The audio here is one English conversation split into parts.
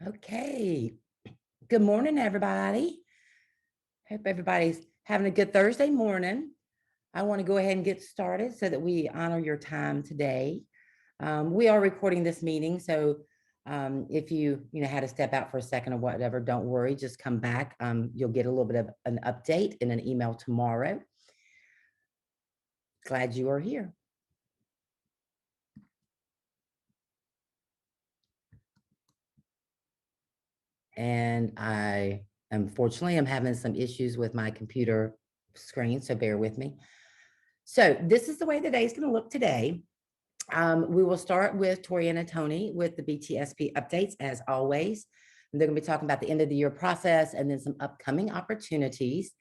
Okay. Good morning, everybody. Hope everybody's having a good Thursday morning. I want to go ahead and get started so that we honor your time today. We are recording this meeting, so if you had to step out for a second or whatever, don't worry. Just come back. You'll get a little bit of an update in an email tomorrow. Glad you are here. And unfortunately, I'm having some issues with my computer screen, so bear with me. So this is the way the day is going to look today. We will start with Torianna and Tony with the BTSP updates, as always. And they're going to be talking about the end of the year process and then some upcoming opportunities.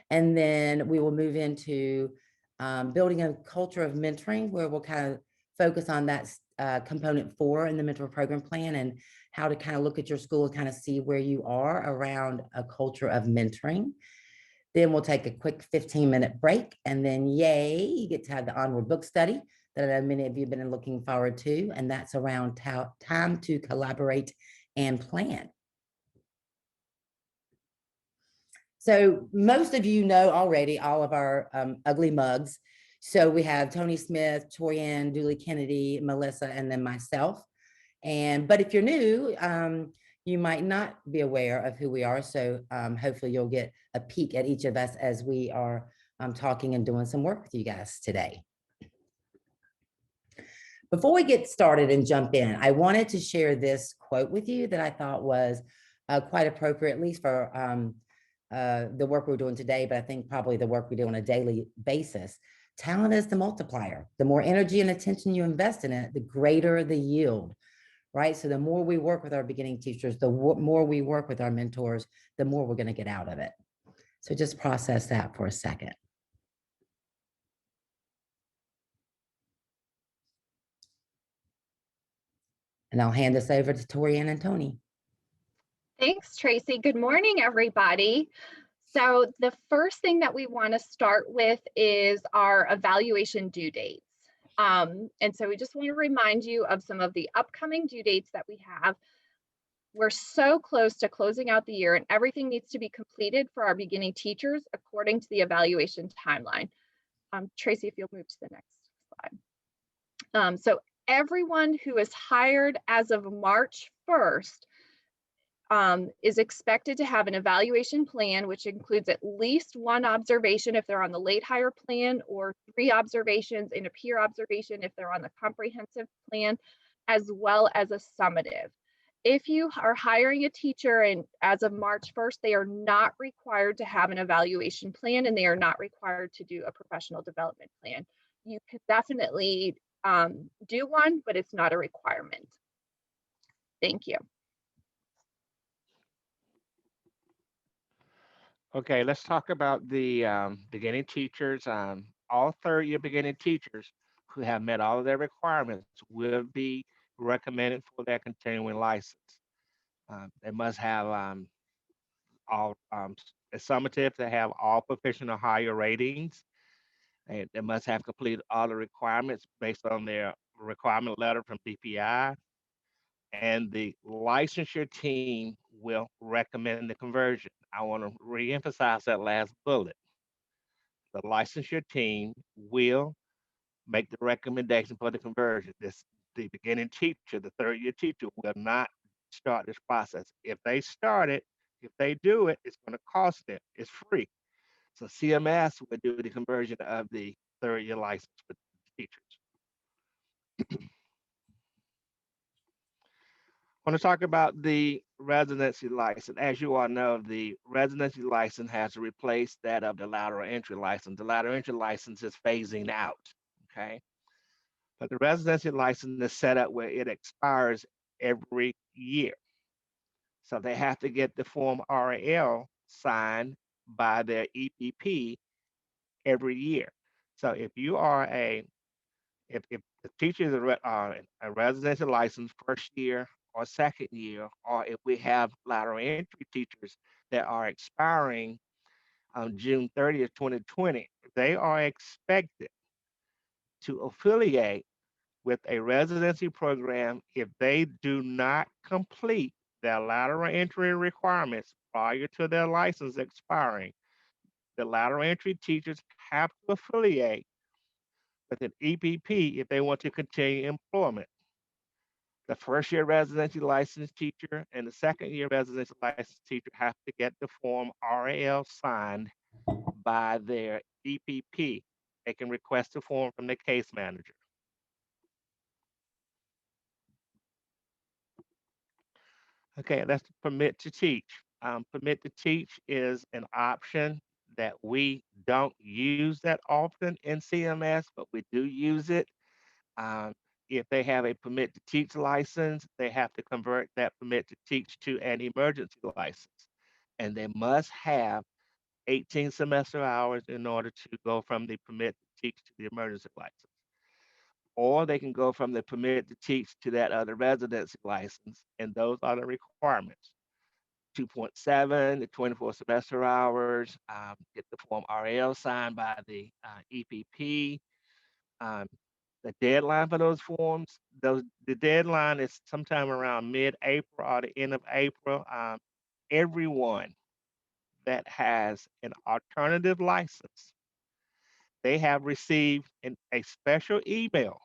And then we will move into building a culture of mentoring, where we'll kind of focus on that component 4 in the mentor program plan and how to kind of look at your school and kind of see where you are around a culture of mentoring. Then we'll take a quick 15-minute break, and then yay, you get to have the onward book study that I know many of you have been looking forward to, and that's around time to collaborate and plan. So most of you know already all of our ugly mugs. So we have Tony Smith, Torianne, Dooley Kennedy, Melissa, and then myself. But if you're new, you might not be aware of who we are. So hopefully you'll get a peek at each of us as we are talking and doing some work with you guys today. Before we get started and jump in, I wanted to share this quote with you that I thought was quite appropriate, at least for the work we're doing today, but I think probably the work we do on a daily basis. Talent is the multiplier. The more energy and attention you invest in it, the greater the yield, right? So the more we work with our beginning teachers, the more we work with our mentors, the more we're going to get out of it. So just process that for a second. And I'll hand this over to Torianne and Tony. Thanks, Tracy. Good morning, everybody. So the first thing that we want to start with is our evaluation due dates. And so we just want to remind you of some of the upcoming due dates that we have. We're so close to closing out the year, and everything needs to be completed for our beginning teachers according to the evaluation timeline. Tracy, if you'll move to the next slide. So everyone who is hired as of March 1st is expected to have an evaluation plan, which includes at least 1 observation if they're on the late hire plan, or 3 observations in a peer observation if they're on the comprehensive plan, as well as a summative. If you are hiring a teacher and as of March 1st, they are not required to have an evaluation plan, and they are not required to do a professional development plan. You could definitely do one, but it's not a requirement. Thank you. Okay, let's talk about the beginning teachers. All third-year beginning teachers who have met all of their requirements will be recommended for their continuing license. They must have all a summative to have all proficient or higher ratings. They must have completed all the requirements based on their requirement letter from DPI. And the licensure team will recommend the conversion. I want to reemphasize that last bullet. The licensure team will make the recommendation for the conversion. The beginning teacher, the third-year teacher, will not start this process. If they start it, if they do it, it's going to cost them. It's free. So CMS will do the conversion of the third-year license for teachers. I want to talk about the residency license. As you all know, the residency license has to replace that of the lateral entry license. The lateral entry license is phasing out, okay? But the residency license is set up where it expires every year. So they have to get the Form RL signed by their EPP every year. So if you are if the teacher is a residency license first year or second year, or if we have lateral entry teachers that are expiring on June 30th, 2020, they are expected to affiliate with a residency program if they do not complete their lateral entry requirements prior to their license expiring, the lateral entry teachers have to affiliate with an EPP if they want to continue employment. The first year residency licensed teacher and the second year residency licensed teacher have to get the form RAL signed by their EPP. They can request a form from the case manager. Okay, that's permit to teach. Permit to teach is an option that we don't use that often in CMS, but we do use it. Um, if they have a permit to teach license, they have to convert that permit to teach to an emergency license. And they must have 18 semester hours in order to go from the permit to teach to the emergency license. Or they can go from the permit to teach to that other residency license, and those are the requirements. 2.7, the 24 semester hours, get the form RAL signed by the EPP. The deadline for those forms, the deadline is sometime around mid-April or the end of April. Everyone that has an alternative license, they have received a special email.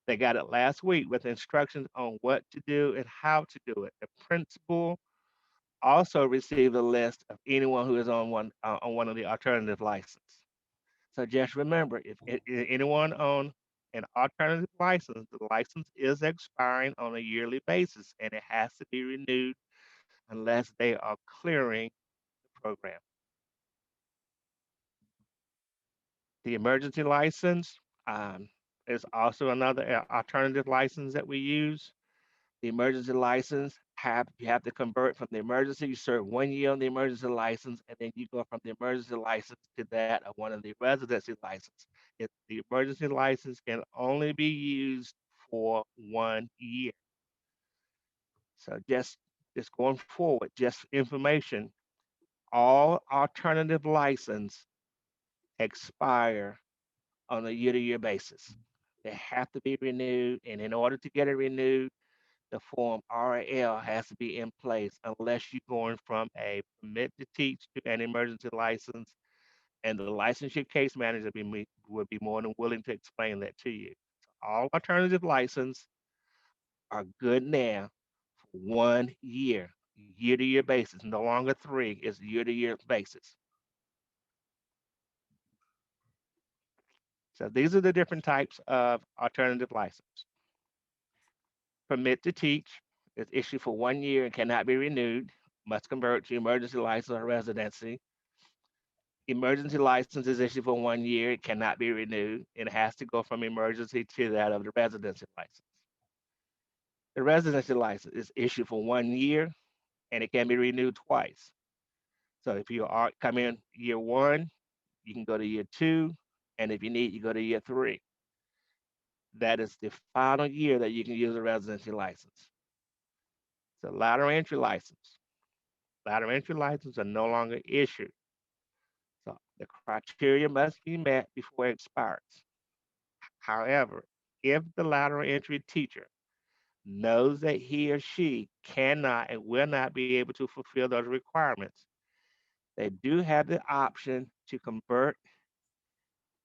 They got it last week with instructions on what to do and how to do it. The principal also received a list of anyone who is on one of the alternative license. So just remember, if anyone on an alternative license, the license is expiring on a yearly basis and it has to be renewed unless they are clearing the program. The emergency license is also another alternative license that we use. The emergency license you have to convert from the emergency. You serve 1 year on the emergency license, and then you go from the emergency license to that of one of the residency license. The emergency license can only be used for 1 year. So just going forward, just information. All alternative license expire on a year-to-year basis. They have to be renewed, and in order to get it renewed, the form RAL has to be in place unless you're going from a permit to teach to an emergency license, and the licensure case manager would be more than willing to explain that to you. So all alternative license are good now for 1 year, year-to-year basis, no longer 3, it's year-to-year basis. So these are the different types of alternative license. Permit to teach is issued for 1 year and cannot be renewed, must convert to emergency license or residency. Emergency license is issued for 1 year, it cannot be renewed, and it has to go from emergency to that of the residency license. The residency license is issued for 1 year and it can be renewed twice. So if you come in year 1, you can go to year 2, and if you need, you go to year 3. That is the final year that you can use a residency license. So lateral entry license. Lateral entry licenses are no longer issued. So the criteria must be met before it expires. However, if the lateral entry teacher knows that he or she cannot and will not be able to fulfill those requirements, they do have the option to convert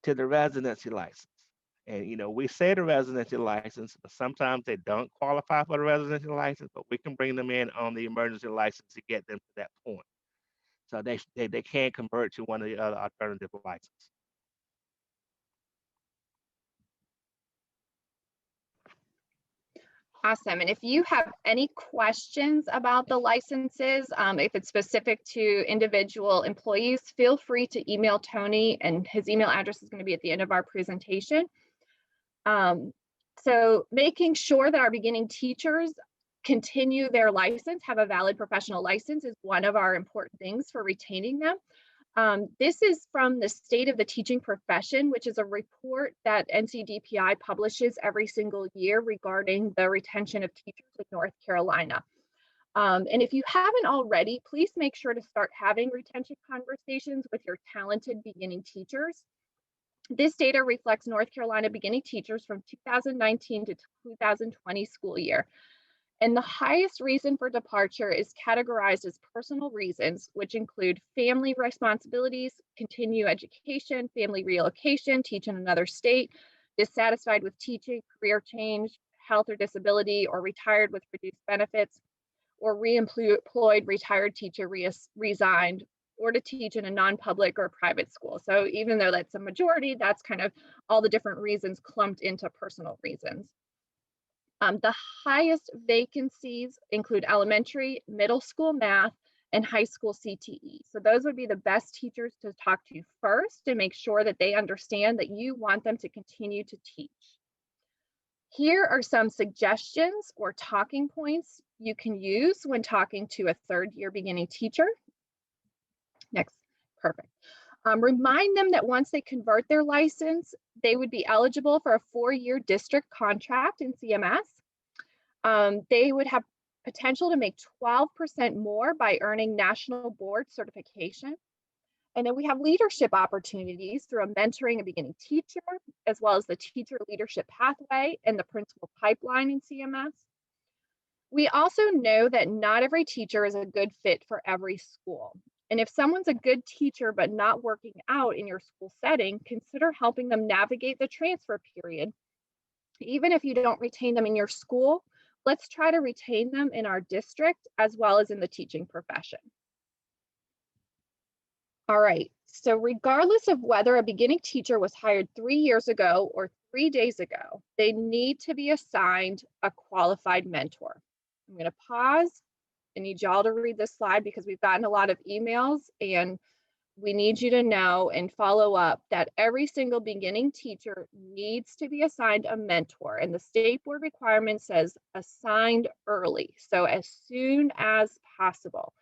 to the residency license. And we say the residency license, but sometimes they don't qualify for the residency license, but we can bring them in on the emergency license to get them to that point. So they can convert to one of the other alternative licenses. Awesome. And if you have any questions about the licenses, if it's specific to individual employees, feel free to email Tony, and his email address is going to be at the end of our presentation. So making sure that our beginning teachers continue their license, have a valid professional license, is one of our important things for retaining them. This is from the State of the Teaching Profession, which is a report that NCDPI publishes every single year regarding the retention of teachers in North Carolina. And if you haven't already, please make sure to start having retention conversations with your talented beginning teachers. This data reflects North Carolina beginning teachers from 2019 to 2020 school year. And the highest reason for departure is categorized as personal reasons, which include family responsibilities, continue education, family relocation, teach in another state, dissatisfied with teaching, career change, health or disability, or retired with reduced benefits, or re-employed retired teacher resigned, or to teach in a non-public or private school. So even though that's a majority, that's kind of all the different reasons clumped into personal reasons. The highest vacancies include elementary, middle school math, and high school CTE. So those would be the best teachers to talk to first and make sure that they understand that you want them to continue to teach. Here are some suggestions or talking points you can use when talking to a third year beginning teacher. Next, perfect. Remind them that once they convert their license, they would be eligible for a 4-year district contract in CMS. They would have potential to make 12% more by earning national board certification. And then we have leadership opportunities through a mentoring a beginning teacher, as well as the teacher leadership pathway and the principal pipeline in CMS. We also know that not every teacher is a good fit for every school. And if someone's a good teacher but not working out in your school setting, consider helping them navigate the transfer period. Even if you don't retain them in your school, let's try to retain them in our district as well as in the teaching profession. All right, so regardless of whether a beginning teacher was hired 3 years ago or 3 days ago, they need to be assigned a qualified mentor. I'm going to pause. I need y'all to read this slide because we've gotten a lot of emails, and we need you to know and follow up that every single beginning teacher needs to be assigned a mentor, and the state board requirement says assigned early, so as soon as possible.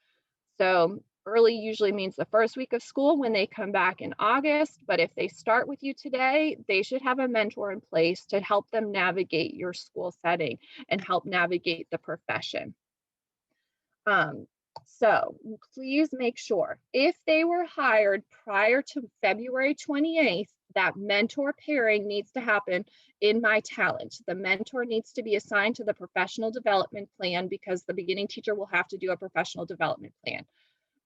So early usually means the first week of school when they come back in August, but if they start with you today, they should have a mentor in place to help them navigate your school setting and help navigate the profession. So please make sure if they were hired prior to February 28th, that mentor pairing needs to happen in My Talent. The mentor needs to be assigned to the professional development plan because the beginning teacher will have to do a professional development plan.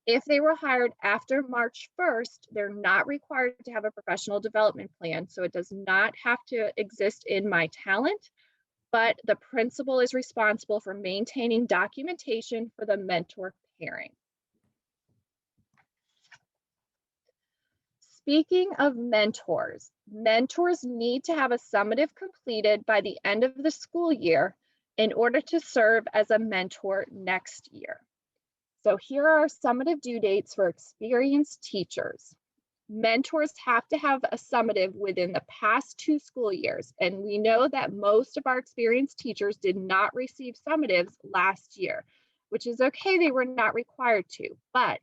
If they were hired after March 1st, they're not required to have a professional development plan. So it does not have to exist in My Talent, but the principal is responsible for maintaining documentation for the mentor pairing. Speaking of mentors, mentors need to have a summative completed by the end of the school year in order to serve as a mentor next year. So here are our summative due dates for experienced teachers. Mentors have to have a summative within the past 2 school years. And we know that most of our experienced teachers did not receive summatives last year, which is okay, they were not required to, but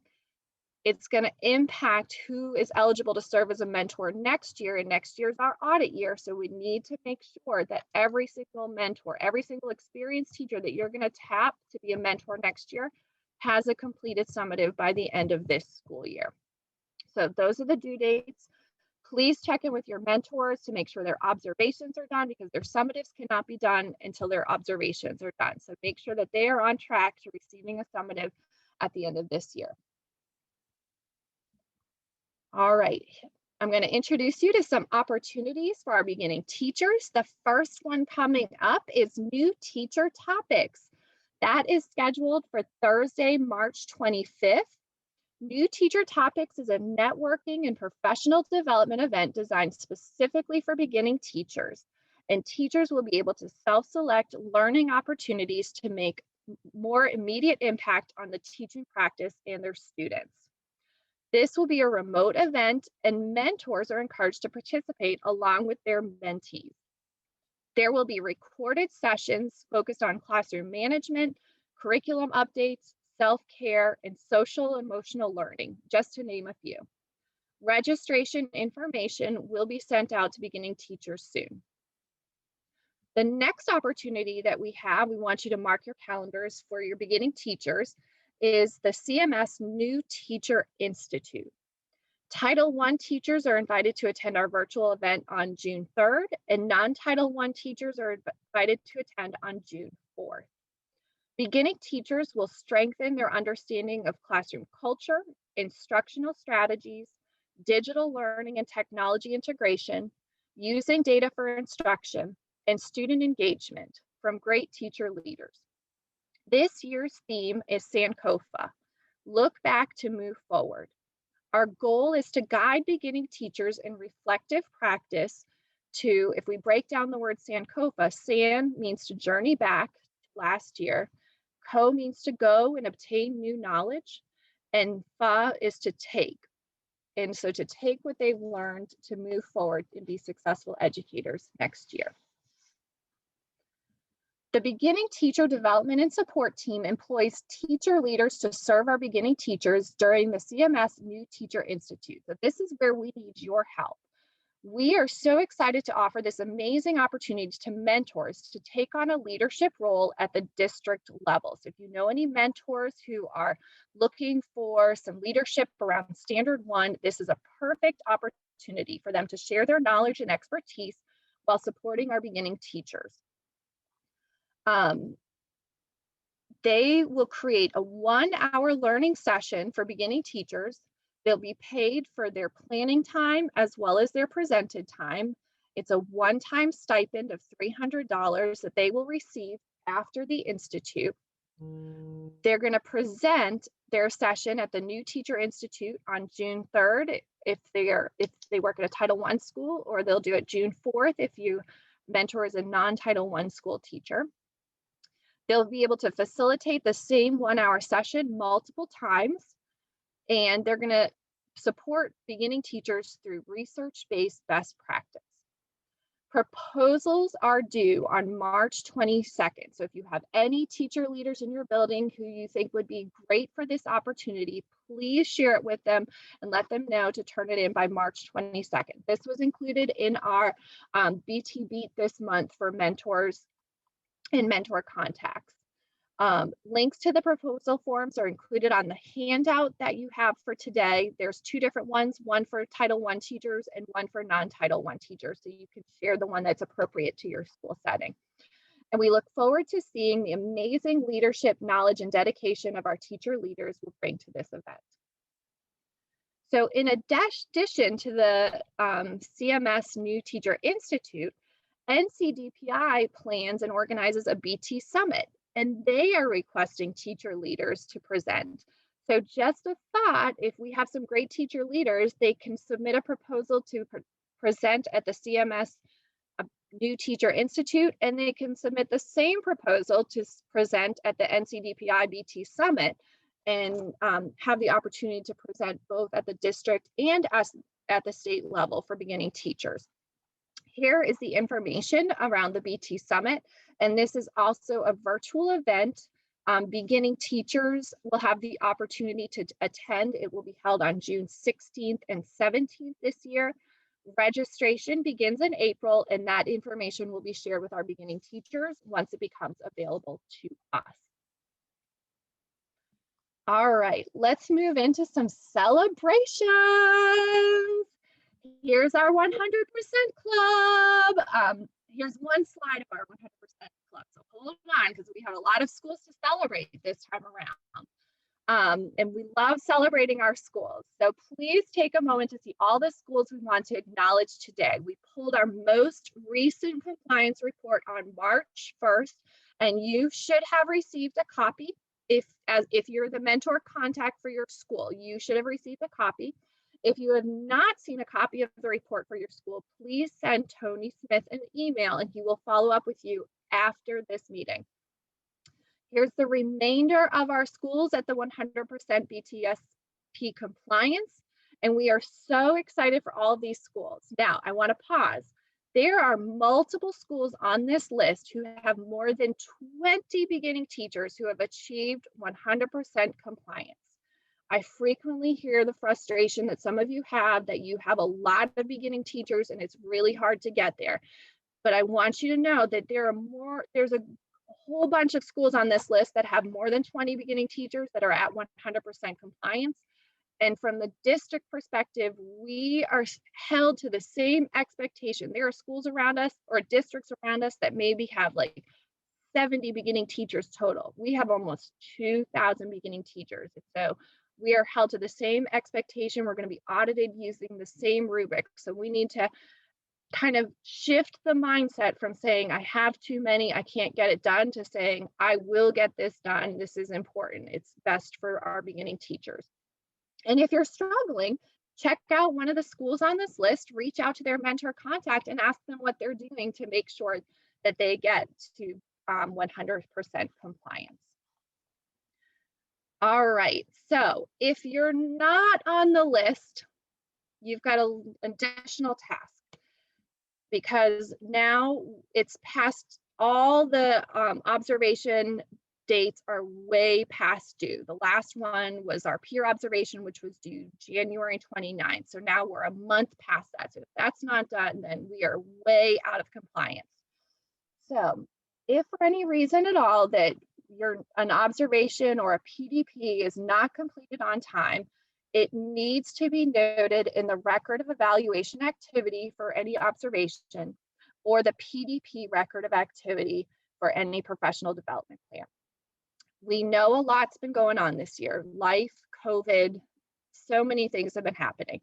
it's going to impact who is eligible to serve as a mentor next year. And next year is our audit year. So we need to make sure that every single mentor, every single experienced teacher that you're going to tap to be a mentor next year has a completed summative by the end of this school year. So those are the due dates. Please check in with your mentors to make sure their observations are done because their summatives cannot be done until their observations are done. So make sure that they are on track to receiving a summative at the end of this year. All right, I'm going to introduce you to some opportunities for our beginning teachers. The first one coming up is New Teacher Topics. That is scheduled for Thursday, March 25th. New Teacher Topics is a networking and professional development event designed specifically for beginning teachers. And teachers will be able to self-select learning opportunities to make more immediate impact on the teaching practice and their students. This will be a remote event, and mentors are encouraged to participate along with their mentees. There will be recorded sessions focused on classroom management, curriculum updates, self-care, and social emotional learning, just to name a few. Registration information will be sent out to beginning teachers soon. The next opportunity that we want you to mark your calendars for your beginning teachers, is the CMS New Teacher Institute. Title I teachers are invited to attend our virtual event on June 3rd, and non-Title I teachers are invited to attend on June 4th. Beginning teachers will strengthen their understanding of classroom culture, instructional strategies, digital learning and technology integration, using data for instruction, and student engagement from great teacher leaders. This year's theme is Sankofa, look back to move forward. Our goal is to guide beginning teachers in reflective practice to, if we break down the word Sankofa, San means to journey back to last year, Ko means to go and obtain new knowledge, and Fa is to take. And so to take what they've learned to move forward and be successful educators next year. The Beginning Teacher Development and Support Team employs teacher leaders to serve our beginning teachers during the CMS New Teacher Institute. So this is where we need your help. We are so excited to offer this amazing opportunity to mentors to take on a leadership role at the district level. So if you know any mentors who are looking for some leadership around Standard 1, this is a perfect opportunity for them to share their knowledge and expertise while supporting our beginning teachers. They will create a 1-hour learning session for beginning teachers. They'll be paid for their planning time as well as their presented time. It's a one-time stipend of $300 that they will receive after the Institute. They're going to present their session at the New Teacher Institute on June 3rd if they work at a Title I school, or they'll do it June 4th if you mentor as a non-Title I school teacher. They'll be able to facilitate the same 1-hour session multiple times, and they're going to support beginning teachers through research-based best practice. Proposals are due on March 22nd. So if you have any teacher leaders in your building who you think would be great for this opportunity, please share it with them and let them know to turn it in by March 22nd. This was included in our BT Beat this month for mentors and mentor contacts. Links to the proposal forms are included on the handout that you have for today. There's 2 different ones, one for Title I teachers and one for non-Title I teachers. So you can share the one that's appropriate to your school setting. And we look forward to seeing the amazing leadership, knowledge, and dedication of our teacher leaders will bring to this event. So in addition to the CMS New Teacher Institute, NCDPI plans and organizes a BT Summit, and they are requesting teacher leaders to present. So just a thought, if we have some great teacher leaders, they can submit a proposal to present at the CMS New Teacher Institute, and they can submit the same proposal to present at the NCDPI BT Summit, and have the opportunity to present both at the district and at the state level for beginning teachers. Here is the information around the BT Summit, and this is also a virtual event. Beginning teachers will have the opportunity to attend. It will be held on June 16th and 17th this year. Registration begins in April, and that information will be shared with our beginning teachers once it becomes available to us. All right, let's move into some celebrations. Here's our 100% club. Here's one slide of our 100% club. So hold on, because we have a lot of schools to celebrate this time around. And we love celebrating our schools. So please take a moment to see all the schools we want to acknowledge today. We pulled our most recent compliance report on March 1st, and you should have received a copy. If you're the mentor contact for your school, you should have received a copy. If you have not seen a copy of the report for your school, please send Tony Smith an email and he will follow up with you after this meeting. Here's the remainder of our schools at the 100% BTSP compliance, and we are so excited for all of these schools. Now, I want to pause. There are multiple schools on this list who have more than 20 beginning teachers who have achieved 100% compliance. I frequently hear the frustration that some of you have, that you have a lot of beginning teachers and it's really hard to get there. But I want you to know that there's a whole bunch of schools on this list that have more than 20 beginning teachers that are at 100% compliance. And from the district perspective, we are held to the same expectation. There are schools around us or districts around us that maybe have like 70 beginning teachers total. We have almost 2,000 beginning teachers. So we are held to the same expectation. We're going to be audited using the same rubric. So we need to kind of shift the mindset from saying, I have too many, I can't get it done, to saying, I will get this done. This is important. It's best for our beginning teachers. And if you're struggling, check out one of the schools on this list, reach out to their mentor contact and ask them what they're doing to make sure that they get to 100% compliance. All right, so if you're not on the list, you've got an additional task, because now it's past, all the observation dates are way past due. The last one was our peer observation, which was due January 29th. So now we're a month past that. So if that's not done, then we are way out of compliance. So if for any reason at all that an observation or a PDP is not completed on time, it needs to be noted in the record of evaluation activity for any observation, or the PDP record of activity for any professional development plan. We know a lot's been going on this year, life, COVID, so many things have been happening,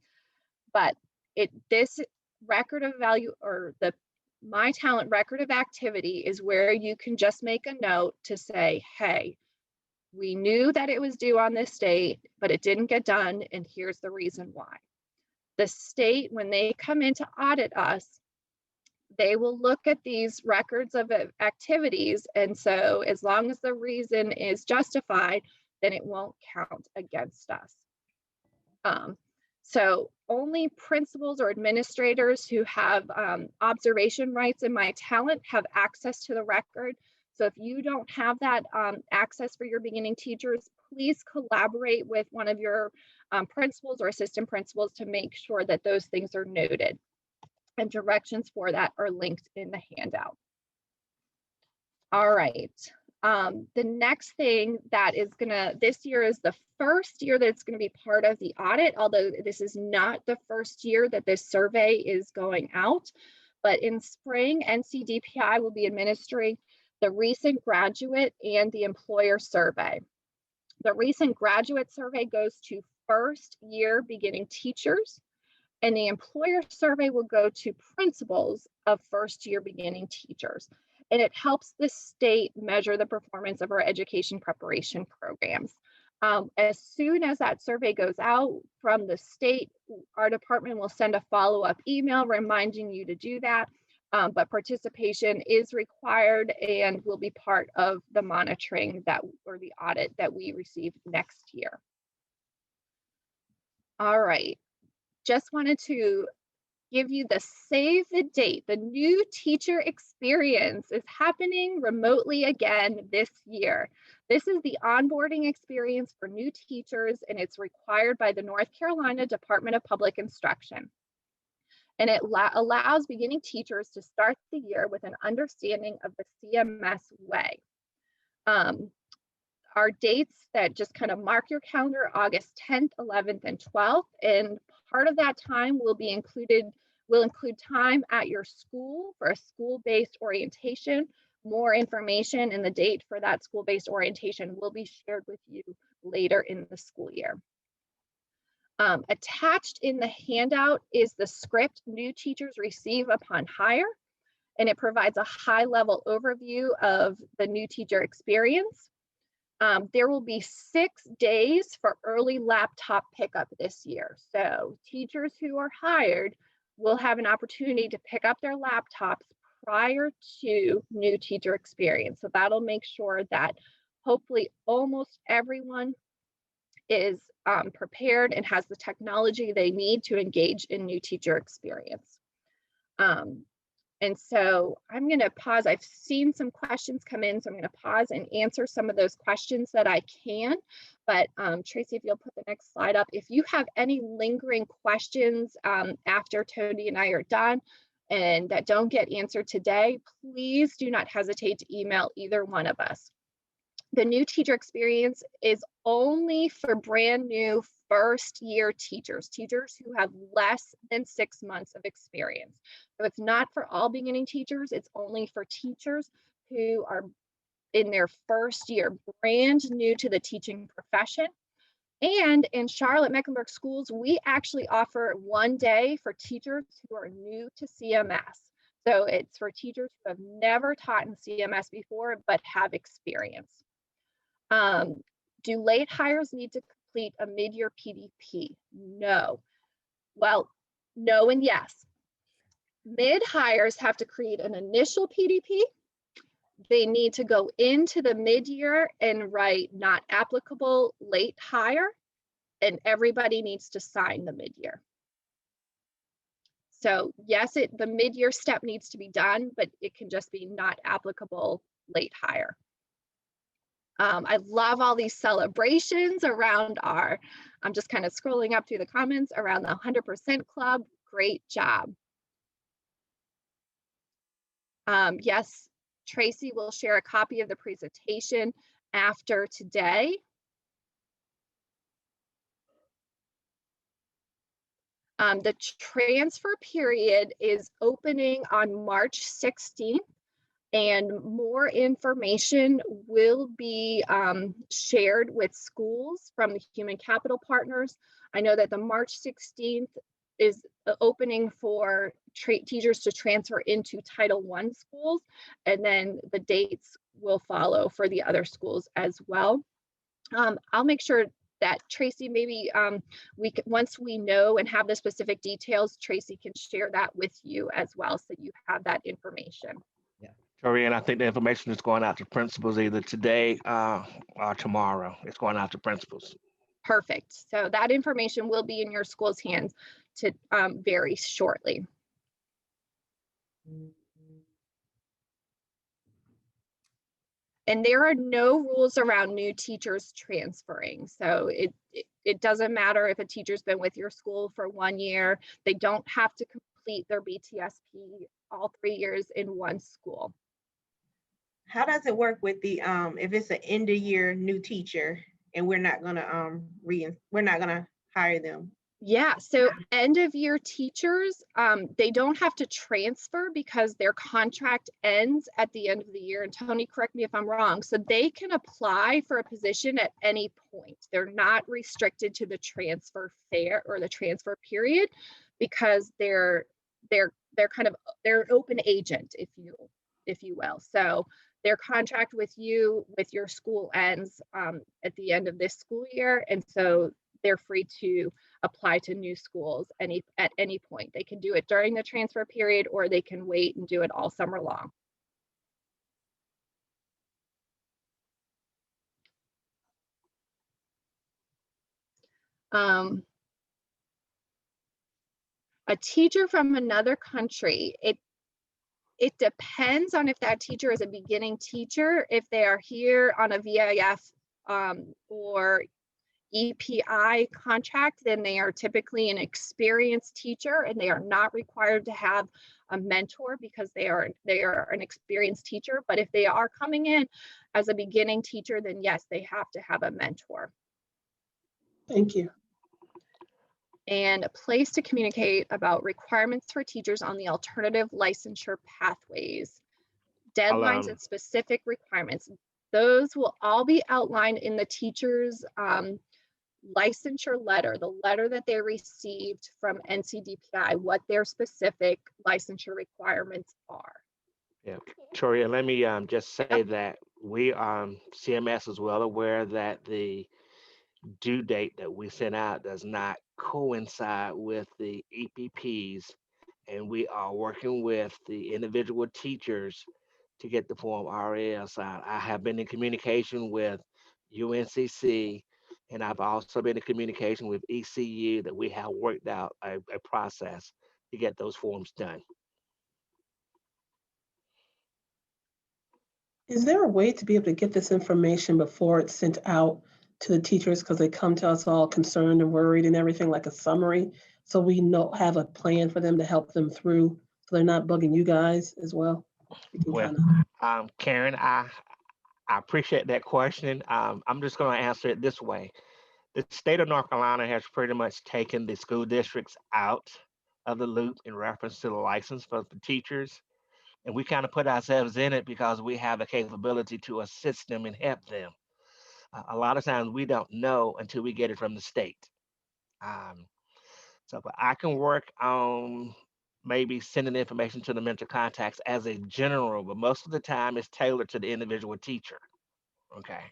but this record of value, or the My Talent record of activity, is where you can just make a note to say, hey, we knew that it was due on this date, but it didn't get done, and here's the reason why. The state, when they come in to audit us, they will look at these records of activities, and so as long as the reason is justified, then it won't count against us. So only principals or administrators who have observation rights in My Talent have access to the record. So if you don't have that access for your beginning teachers, please collaborate with one of your principals or assistant principals to make sure that those things are noted. And directions for that are linked in the handout. All right. The next thing that is this year is the first year that it's gonna be part of the audit, although this is not the first year that this survey is going out. But in spring, NCDPI will be administering the recent graduate and the employer survey. The recent graduate survey goes to first year beginning teachers, and the employer survey will go to principals of first year beginning teachers. And it helps the state measure the performance of our education preparation programs. As soon as that survey goes out from the state, our department will send a follow-up email reminding you to do that. But participation is required and will be part of the monitoring or the audit that we receive next year. All right, just wanted to give you the save the date. The new teacher experience is happening remotely again this year. This is the onboarding experience for new teachers, and it's required by the North Carolina Department of Public Instruction. And it allows beginning teachers to start the year with an understanding of the CMS way. Our dates that just kind of mark your calendar: August 10th, 11th, and 12th. And part of that time will include time at your school for a school-based orientation. More information and the date for that school-based orientation will be shared with you later in the school year. Attached in the handout is the script new teachers receive upon hire, and it provides a high-level overview of the new teacher experience. There will be 6 days for early laptop pickup this year. So teachers who are hired will have an opportunity to pick up their laptops prior to new teacher experience. So that'll make sure that hopefully almost everyone is prepared and has the technology they need to engage in new teacher experience. And so I'm going to pause. I've seen some questions come in, so I'm going to pause and answer some of those questions that I can. But Tracy, if you'll put the next slide up, if you have any lingering questions after Tony and I are done and that don't get answered today, please do not hesitate to email either one of us. The new teacher experience is only for brand new first year teachers who have less than 6 months of experience. So it's not for all beginning teachers, it's only for teachers who are in their first year, brand new to the teaching profession. And in Charlotte Mecklenburg schools, we actually offer 1 day for teachers who are new to CMS. So it's for teachers who have never taught in CMS before, but have experience. Do late hires need to complete a mid-year PDP? No. Well, no and yes. Mid hires have to create an initial PDP. They need to go into the mid-year and write not applicable late hire, and everybody needs to sign the mid-year. So yes, the mid-year step needs to be done, but it can just be not applicable late hire. I love all these celebrations around I'm just kind of scrolling up through the comments around the 100% club. Great job. Yes, Tracy will share a copy of the presentation after today. The transfer period is opening on March 16th, and more information will be shared with schools from the Human Capital Partners. I know that the March 16th is opening for teachers to transfer into Title I schools, and then the dates will follow for the other schools as well. I'll make sure that Tracy, maybe once we know and have the specific details, Tracy can share that with you as well, so you have that information. Tori, and I think the information is going out to principals either today or tomorrow. It's going out to principals. Perfect. So that information will be in your school's hands to very shortly. And there are no rules around new teachers transferring. So it doesn't matter if a teacher's been with your school for 1 year. They don't have to complete their BTSP all 3 years in one school. How does it work with the if it's an end of year new teacher and we're not gonna hire them? Yeah, so end of year teachers, they don't have to transfer because their contract ends at the end of the year. And Tony, correct me if I'm wrong. So they can apply for a position at any point. They're not restricted to the transfer fair or the transfer period, because they're kind of an open agent, if you will. So their contract with your school ends at the end of this school year, and so they're free to apply to new schools at any point. They can do it during the transfer period, or they can wait and do it all summer long. A teacher from another country, it depends on if that teacher is a beginning teacher. If they are here on a VIF or EPI contract, then they are typically an experienced teacher, and they are not required to have a mentor because they are an experienced teacher. But if they are coming in as a beginning teacher, then yes, they have to have a mentor. Thank you. And a place to communicate about requirements for teachers on the alternative licensure pathways, deadlines and specific requirements. Those will all be outlined in the teacher's licensure letter, the letter that they received from NCDPI, what their specific licensure requirements are. Yeah, Tori, let me just say that we CMS is well aware that the due date that we sent out does not coincide with the EPPs, and we are working with the individual teachers to get the Form RL signed. I have been in communication with UNCC, and I've also been in communication with ECU that we have worked out a process to get those forms done. Is there a way to be able to get this information before it's sent out to the teachers, because they come to us all concerned and worried and everything, like a summary, so we have a plan for them to help them through, so they're not bugging you guys as well? Well, Karen, I appreciate that question. I'm just going to answer it this way. The state of North Carolina has pretty much taken the school districts out of the loop in reference to the license for the teachers. And we kind of put ourselves in it because we have the capability to assist them and help them. A lot of times we don't know until we get it from the state. Um, so, but I can work on maybe sending information to the mentor contacts as a general, but most of the time it's tailored to the individual teacher. Okay.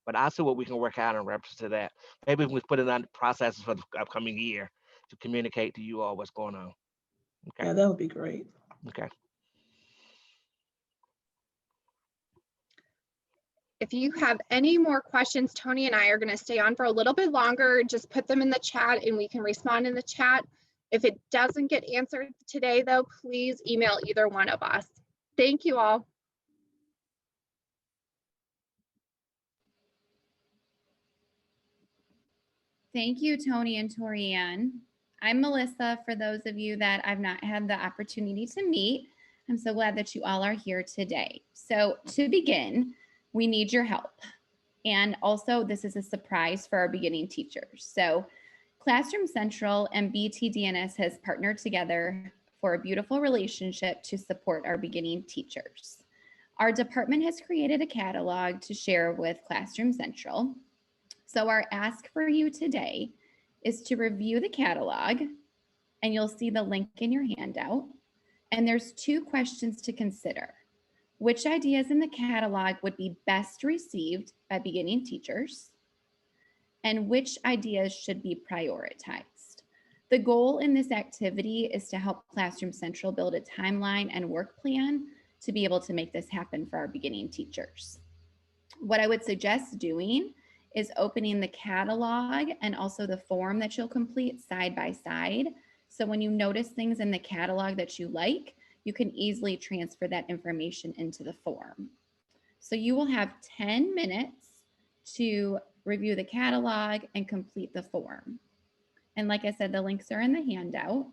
But I see what we can work out in reference to that. Maybe we put it on processes for the upcoming year to communicate to you all what's going on. Okay. Yeah, that would be great. Okay. If you have any more questions, Tony and I are going to stay on for a little bit longer. Just put them in the chat and we can respond in the chat. If it doesn't get answered today, though, please email either one of us. Thank you all. Thank you, Tony and Torianne. I'm Melissa. For those of you that I've not had the opportunity to meet, I'm so glad that you all are here today. So to begin, we need your help. And also, this is a surprise for our beginning teachers. So Classroom Central and BTDNS has partnered together for a beautiful relationship to support our beginning teachers. Our department has created a catalog to share with Classroom Central. So our ask for you today is to review the catalog, and you'll see the link in your handout. And there's 2 questions to consider. Which ideas in the catalog would be best received by beginning teachers? And which ideas should be prioritized? The goal in this activity is to help Classroom Central build a timeline and work plan to be able to make this happen for our beginning teachers. What I would suggest doing is opening the catalog and also the form that you'll complete side by side. So when you notice things in the catalog that you like, you can easily transfer that information into the form. So you will have 10 minutes to review the catalog and complete the form. And like I said, the links are in the handout.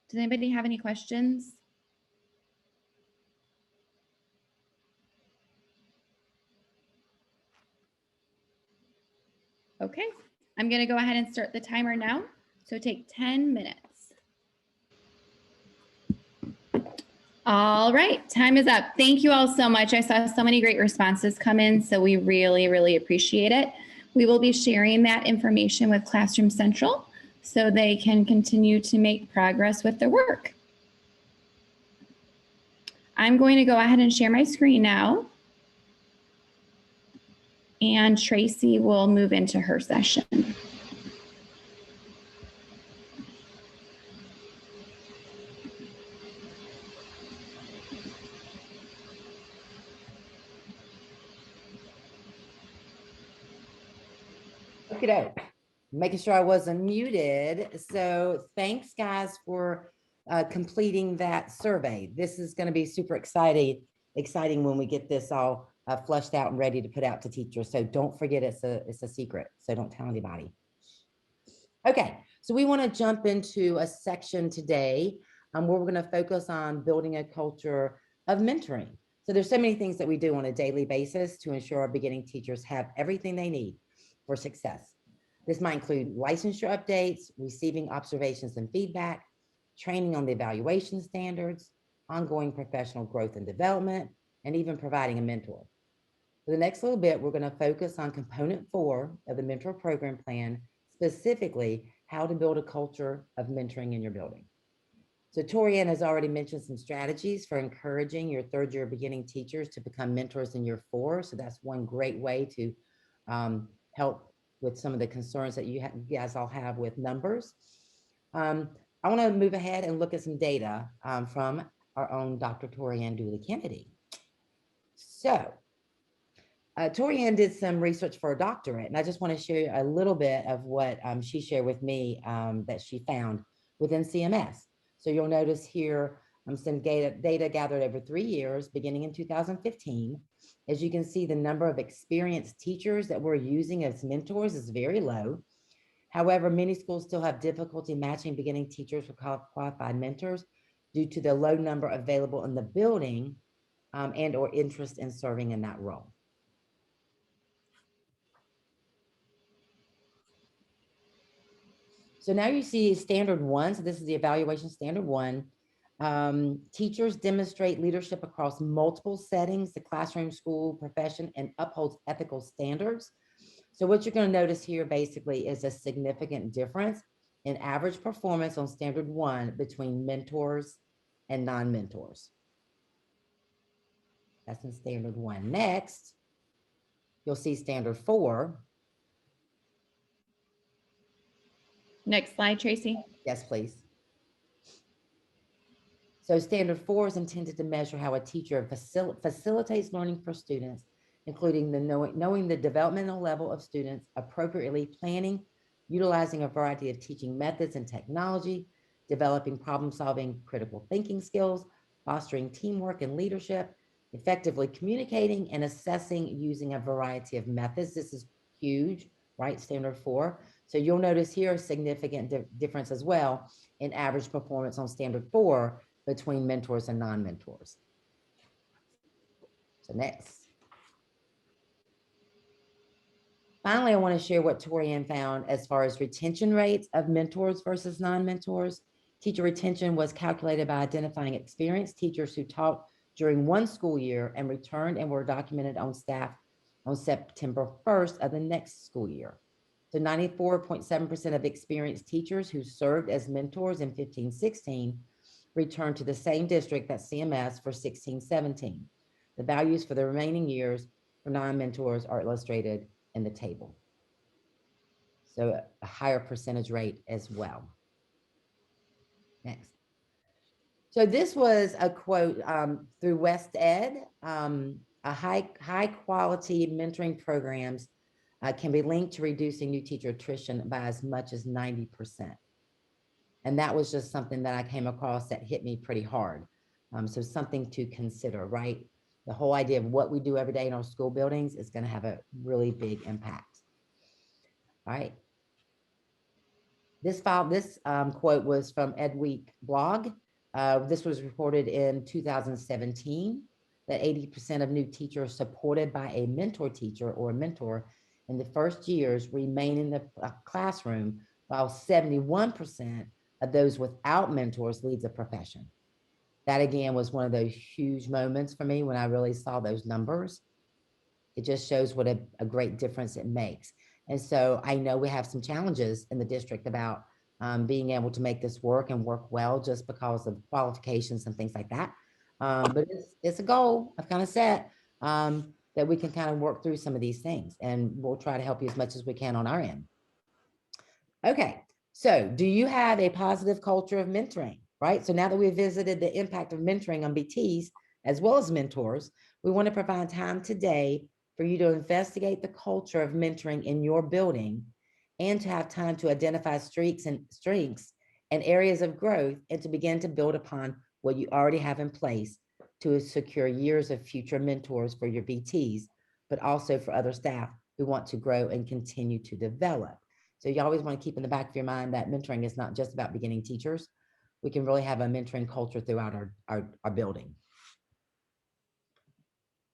Does anybody have any questions? Okay, I'm going to go ahead and start the timer now. So take 10 minutes. All right, time is up. Thank you all so much. I saw so many great responses come in, so we really, really appreciate it. We will be sharing that information with Classroom Central so they can continue to make progress with their work. I'm going to go ahead and share my screen now. And Tracy will move into her session. Okay, making sure I wasn't muted. So thanks guys for completing that survey. This is going to be super exciting when we get this all flushed out and ready to put out to teachers. So don't forget it's a secret. So don't tell anybody. Okay, so we want to jump into a section today where we're going to focus on building a culture of mentoring. So there's so many things that we do on a daily basis to ensure our beginning teachers have everything they need for success. This might include licensure updates, receiving observations and feedback, training on the evaluation standards, ongoing professional growth and development, and even providing a mentor. For the next little bit, we're going to focus on component 4 of the mentor program plan, specifically how to build a culture of mentoring in your building. So Torianne has already mentioned some strategies for encouraging your 3rd year beginning teachers to become mentors in year 4. So that's one great way to help with some of the concerns that you guys all have with numbers. I want to move ahead and look at some data from our own Dr. Torianne Dooley Kennedy. So Torianne did some research for a doctorate, and I just want to share you a little bit of what she shared with me that she found within CMS. So you'll notice here some data gathered over 3 years, beginning in 2015. As you can see, the number of experienced teachers that we're using as mentors is very low. However, many schools still have difficulty matching beginning teachers with qualified mentors due to the low number available in the building and or interest in serving in that role. So now you see standard 1. So this is the evaluation standard 1. Teachers demonstrate leadership across multiple settings, the classroom, school, profession, and upholds ethical standards. So what you're going to notice here basically is a significant difference in average performance on standard 1 between mentors and non-mentors. That's in standard 1. Next, you'll see standard 4. Next slide, Tracy. Yes, please. So standard 4 is intended to measure how a teacher facilitates learning for students, including the knowing the developmental level of students, appropriately planning, utilizing a variety of teaching methods and technology, developing problem-solving critical thinking skills, fostering teamwork and leadership, effectively communicating and assessing using a variety of methods. This is huge, right? Standard 4. So you'll notice here a significant difference as well in average performance on standard 4 between mentors and non-mentors. So next. Finally, I want to share what Torianne found as far as retention rates of mentors versus non-mentors. Teacher retention was calculated by identifying experienced teachers who taught during one school year and returned and were documented on staff on September 1st of the next school year. So 94.7% of experienced teachers who served as mentors in 15-16 returned to the same district, that's CMS, for 16-17. The values for the remaining years for non-mentors are illustrated in the table. So a higher percentage rate as well. Next. So this was a quote through West Ed. A high quality mentoring programs can be linked to reducing new teacher attrition by as much as 90%. And that was just something that I came across that hit me pretty hard. So something to consider, right? The whole idea of what we do every day in our school buildings is going to have a really big impact. All right. This quote was from Ed Week blog. This was reported in 2017 that 80% of new teachers supported by a mentor teacher or a mentor in the first years remain in the classroom, while 71% of those without mentors leads a profession. That again was one of those huge moments for me when I really saw those numbers. It just shows what a great difference it makes. And so I know we have some challenges in the district about being able to make this work and work well just because of qualifications and things like that. But it's a goal I've kind of set that we can kind of work through some of these things, and we'll try to help you as much as we can on our end. Okay, so do you have a positive culture of mentoring, right? So now that we've visited the impact of mentoring on BTs as well as mentors, we want to provide time today for you to investigate the culture of mentoring in your building and to have time to identify strengths and areas of growth and to begin to build upon what you already have in place to secure years of future mentors for your BTs, but also for other staff who want to grow and continue to develop. So you always want to keep in the back of your mind that mentoring is not just about beginning teachers. We can really have a mentoring culture throughout our building.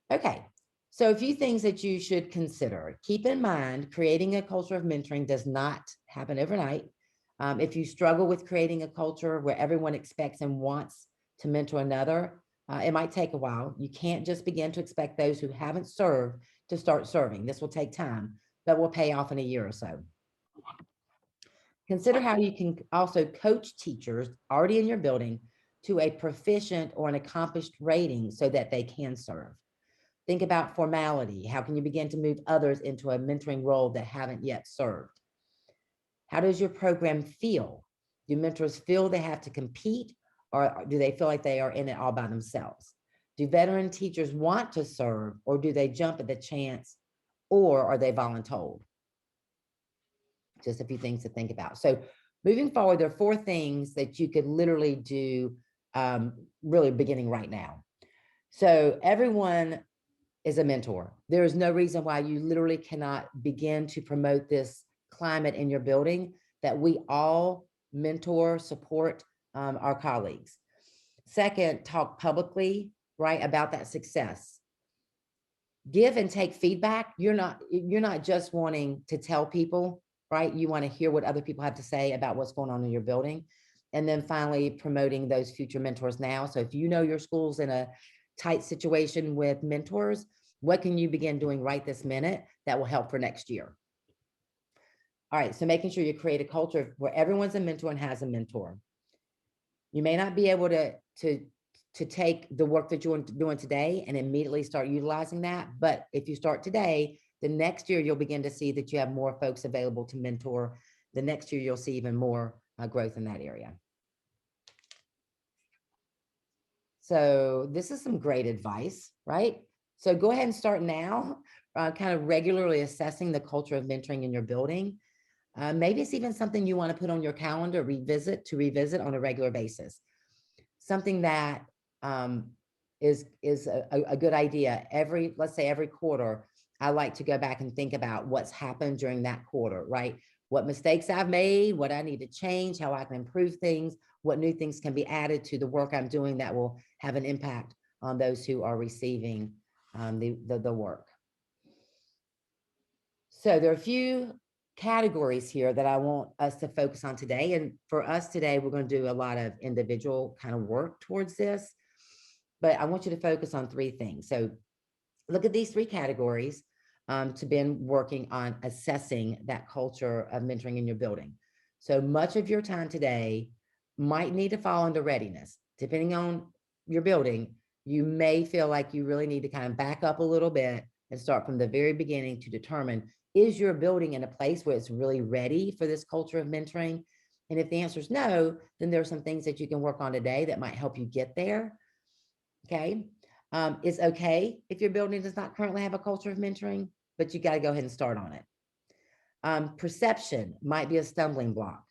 Okay. So a few things that you should consider. Keep in mind, creating a culture of mentoring does not happen overnight. If you struggle with creating a culture where everyone expects and wants to mentor another, it might take a while. You can't just begin to expect those who haven't served to start serving. This will take time, but will pay off in a year or so. Consider how you can also coach teachers already in your building to a proficient or an accomplished rating so that they can serve. Think about formality. How can you begin to move others into a mentoring role that haven't yet served? How does your program feel? Do mentors feel they have to compete, or do they feel like they are in it all by themselves? Do veteran teachers want to serve, or do they jump at the chance, or are they voluntold? Just a few things to think about. So moving forward, there are 4 things that you could literally do really beginning right now. So everyone is a mentor. There is no reason why you literally cannot begin to promote this climate in your building that we all mentor, support our colleagues. Second, talk publicly, right, about that success. Give and take feedback. You're not just wanting to tell people, right? You want to hear what other people have to say about what's going on in your building. And then finally, promoting those future mentors now. So if you know your school's in a tight situation with mentors, what can you begin doing right this minute that will help for next year? All right, so making sure you create a culture where everyone's a mentor and has a mentor. You may not be able to take the work that you're doing today and immediately start utilizing that, but if you start today, the next year you'll begin to see that you have more folks available to mentor. The next year you'll see even more growth in that area. So this is some great advice, right? So go ahead and start now, kind of regularly assessing the culture of mentoring in your building. Maybe it's even something you want to put on your calendar, revisit on a regular basis. Something that is a good idea. Let's say every quarter, I like to go back and think about what's happened during that quarter, right? What mistakes I've made, what I need to change, how I can improve things, what new things can be added to the work I'm doing that will have an impact on those who are receiving the work. So there are a few categories here that I want us to focus on today. And for us today, we're going to do a lot of individual kind of work towards this, but I want you to focus on 3 things. So look at these 3 categories to begin working on assessing that culture of mentoring in your building. So much of your time today might need to fall into readiness. Depending on your building, you may feel like you really need to kind of back up a little bit and start from the very beginning to determine, is your building in a place where it's really ready for this culture of mentoring? And if the answer is no, then there are some things that you can work on today that might help you get there. Okay. It's okay if your building does not currently have a culture of mentoring, but you got to go ahead and start on it. Perception might be a stumbling block.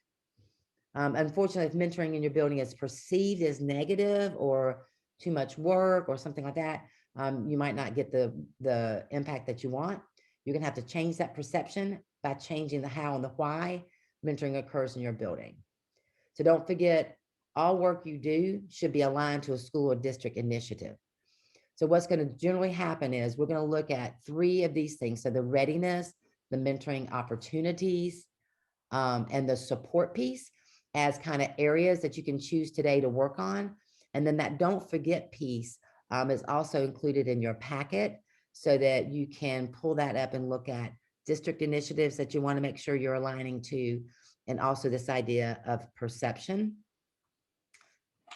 Unfortunately, if mentoring in your building is perceived as negative or too much work or something like that, you might not get the impact that you want. You're going to have to change that perception by changing the how and the why mentoring occurs in your building. So don't forget, all work you do should be aligned to a school or district initiative. So what's going to generally happen is we're going to look at 3 of these things. So the readiness, the mentoring opportunities, and the support piece as kind of areas that you can choose today to work on. And then that don't forget piece is also included in your packet so that you can pull that up and look at district initiatives that you want to make sure you're aligning to, and also this idea of perception.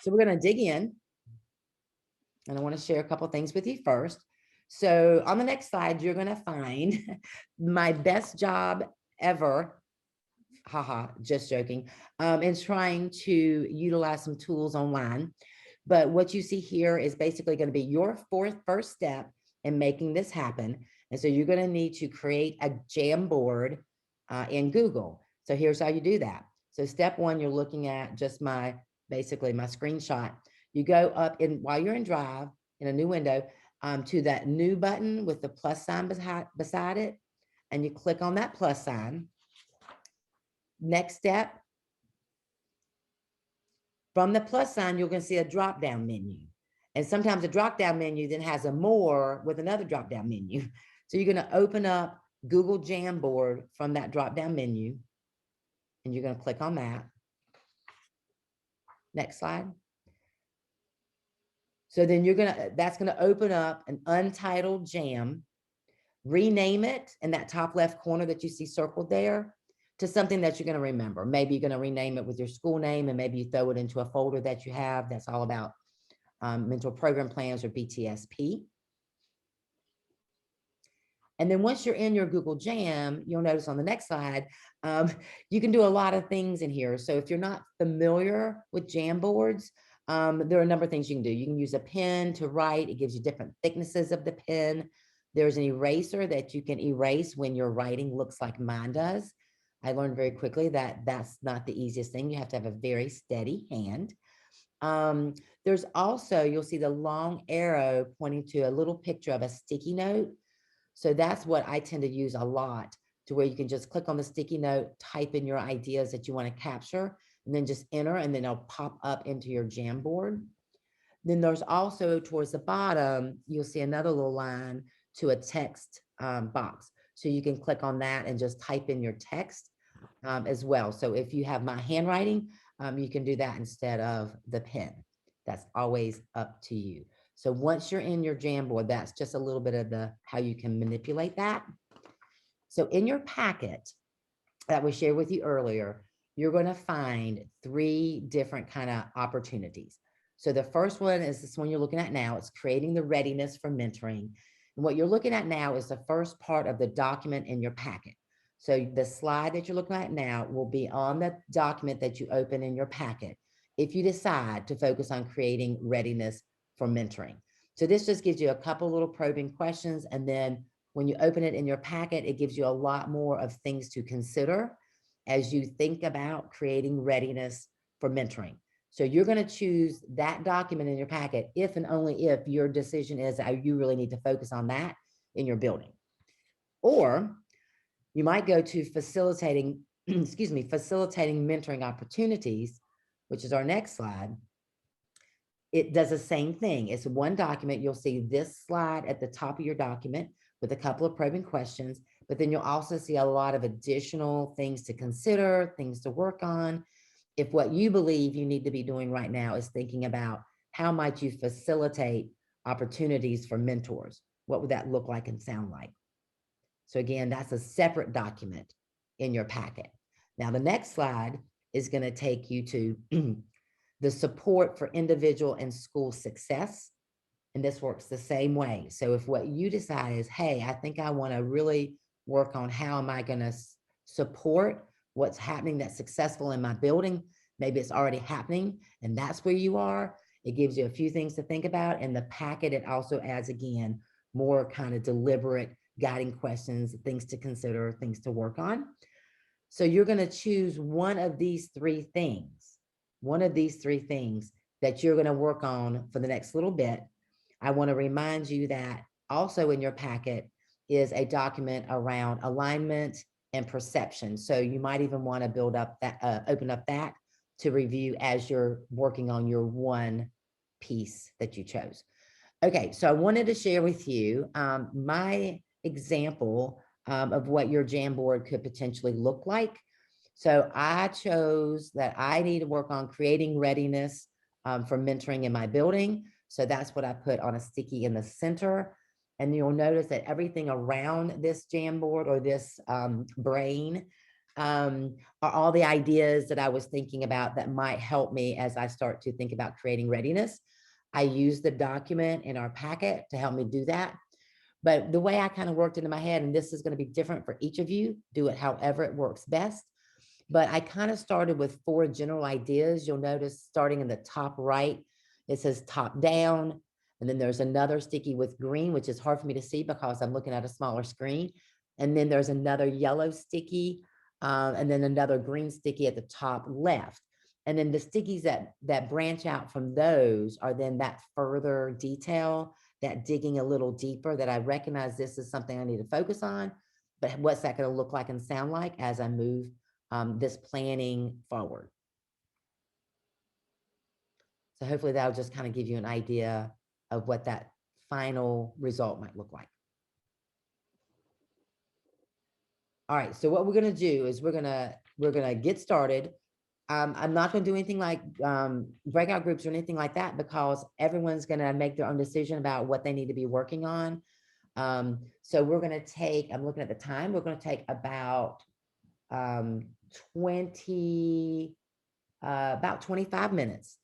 So we're going to dig in. And I want to share a couple of things with you first. So on the next slide, you're going to find my best job ever. Haha, just joking. In trying to utilize some tools online. But what you see here is basically going to be your first step in making this happen. And so you're going to need to create a Jamboard in Google. So here's how you do that. So step 1, you're looking at just basically my screenshot. You go up while you're in Drive in a new window to that new button with the plus sign beside it. And you click on that plus sign. Next step, from the plus sign, you're going to see a drop-down menu. And sometimes a drop-down menu then has a more with another drop-down menu. So you're going to open up Google Jamboard from that drop-down menu, and you're going to click on that. Next slide. So then that's going to open up an untitled jam, rename it in that top left corner that you see circled there to something that you're going to remember. Maybe you're going to rename it with your school name, and maybe you throw it into a folder that you have that's all about mentor program plans or BTSP. And then once you're in your Google Jam, you'll notice on the next slide, you can do a lot of things in here. So if you're not familiar with Jamboards, there are a number of things you can do. You can use a pen to write. It gives you different thicknesses of the pen. There's an eraser that you can erase when your writing looks like mine does. I learned very quickly that that's not the easiest thing. You have to have a very steady hand. There's also, you'll see the long arrow pointing to a little picture of a sticky note. So that's what I tend to use a lot, to where you can just click on the sticky note, type in your ideas that you want to capture, and then just enter, and then it'll pop up into your Jamboard. Then there's also towards the bottom, you'll see another little line to a text box. So you can click on that and just type in your text as well. So if you have my handwriting, you can do that instead of the pen. That's always up to you. So once you're in your Jamboard, that's just a little bit of how you can manipulate that. So in your packet that we shared with you earlier, you're going to find 3 different kind of opportunities. So the first one is this one you're looking at now. It's creating the readiness for mentoring. And what you're looking at now is the first part of the document in your packet. So the slide that you're looking at now will be on the document that you open in your packet if you decide to focus on creating readiness for mentoring. So this just gives you a couple little probing questions. And then when you open it in your packet, it gives you a lot more of things to consider as you think about creating readiness for mentoring. So you're going to choose that document in your packet if and only if your decision is that you really need to focus on that in your building. Or you might go to facilitating, facilitating mentoring opportunities, which is our next slide. It does the same thing. It's one document. You'll see this slide at the top of your document with a couple of probing questions, but then you'll also see a lot of additional things to consider, things to work on. If what you believe you need to be doing right now is thinking about how might you facilitate opportunities for mentors, what would that look like and sound like? So again, that's a separate document in your packet. Now, the next slide is going to take you to the support for individual and school success. And this works the same way. So if what you decide is, hey, I think I want to really work on how am I going to support what's happening that's successful in my building, maybe it's already happening and that's where you are. It gives you a few things to think about. In the packet, it also adds, again, more kind of deliberate guiding questions, things to consider, things to work on. So you're going to choose one of these 3 things, that you're going to work on for the next little bit. I want to remind you that also in your packet is a document around alignment and perception. So you might even want to build up that, open up that to review as you're working on your one piece that you chose. Okay, so I wanted to share with you my example of what your Jamboard could potentially look like. So I chose that I need to work on creating readiness for mentoring in my building. So that's what I put on a sticky in the center. And you'll notice that everything around this Jamboard or this brain are all the ideas that I was thinking about that might help me as I start to think about creating readiness. I use the document in our packet to help me do that. But the way I kind of worked into my head, and this is going to be different for each of you, do it however it works best. But I kind of started with 4 general ideas. You'll notice starting in the top right, it says top down. And then there's another sticky with green, which is hard for me to see because I'm looking at a smaller screen. And then there's another yellow sticky, and then another green sticky at the top left. And then the stickies that branch out from those are then that further detail, that digging a little deeper, that I recognize this is something I need to focus on, but what's that going to look like and sound like as I move this planning forward. So hopefully that'll just kind of give you an idea of what that final result might look like. All right, so what we're going to do is we're going to get started. I'm not going to do anything like breakout groups or anything like that because everyone's going to make their own decision about what they need to be working on. So we're going to take, I'm looking at the time, we're going to take about 25 minutes.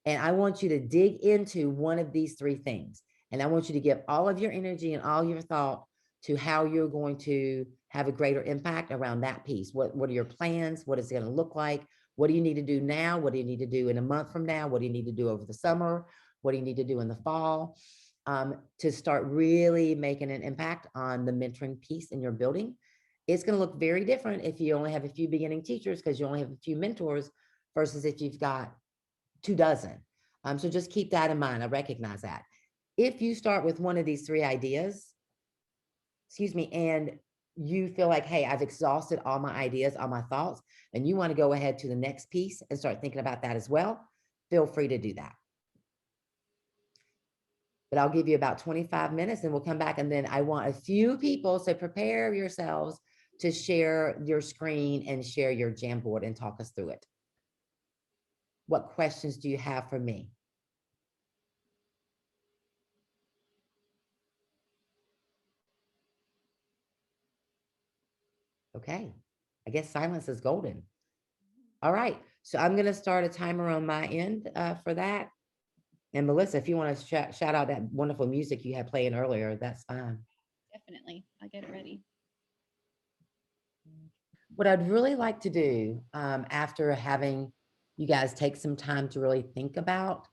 And I want you to dig into one of these 3 things. And I want you to give all of your energy and all your thought to how you're going to have a greater impact around that piece. What are your plans? What is it going to look like? What do you need to do now? What do you need to do in a month from now? What do you need to do over the summer? What do you need to do in the fall to start really making an impact on the mentoring piece in your building? It's going to look very different if you only have a few beginning teachers because you only have a few mentors versus if you've got 24. So just keep that in mind. I recognize that. If you start with one of these 3 ideas, and you feel like, hey, I've exhausted all my ideas, all my thoughts, and you want to go ahead to the next piece and start thinking about that as well, feel free to do that. But I'll give you about 25 minutes and we'll come back. And then I want a few people, so prepare yourselves to share your screen and share your Jamboard and talk us through it. what questions do you have for me? Okay, I guess silence is golden. All right, so I'm gonna start a timer on my end for that. And Melissa, if you want to shout out that wonderful music you had playing earlier, that's fine. Definitely. I'll get it ready. What I'd really like to do after having you guys take some time to really think about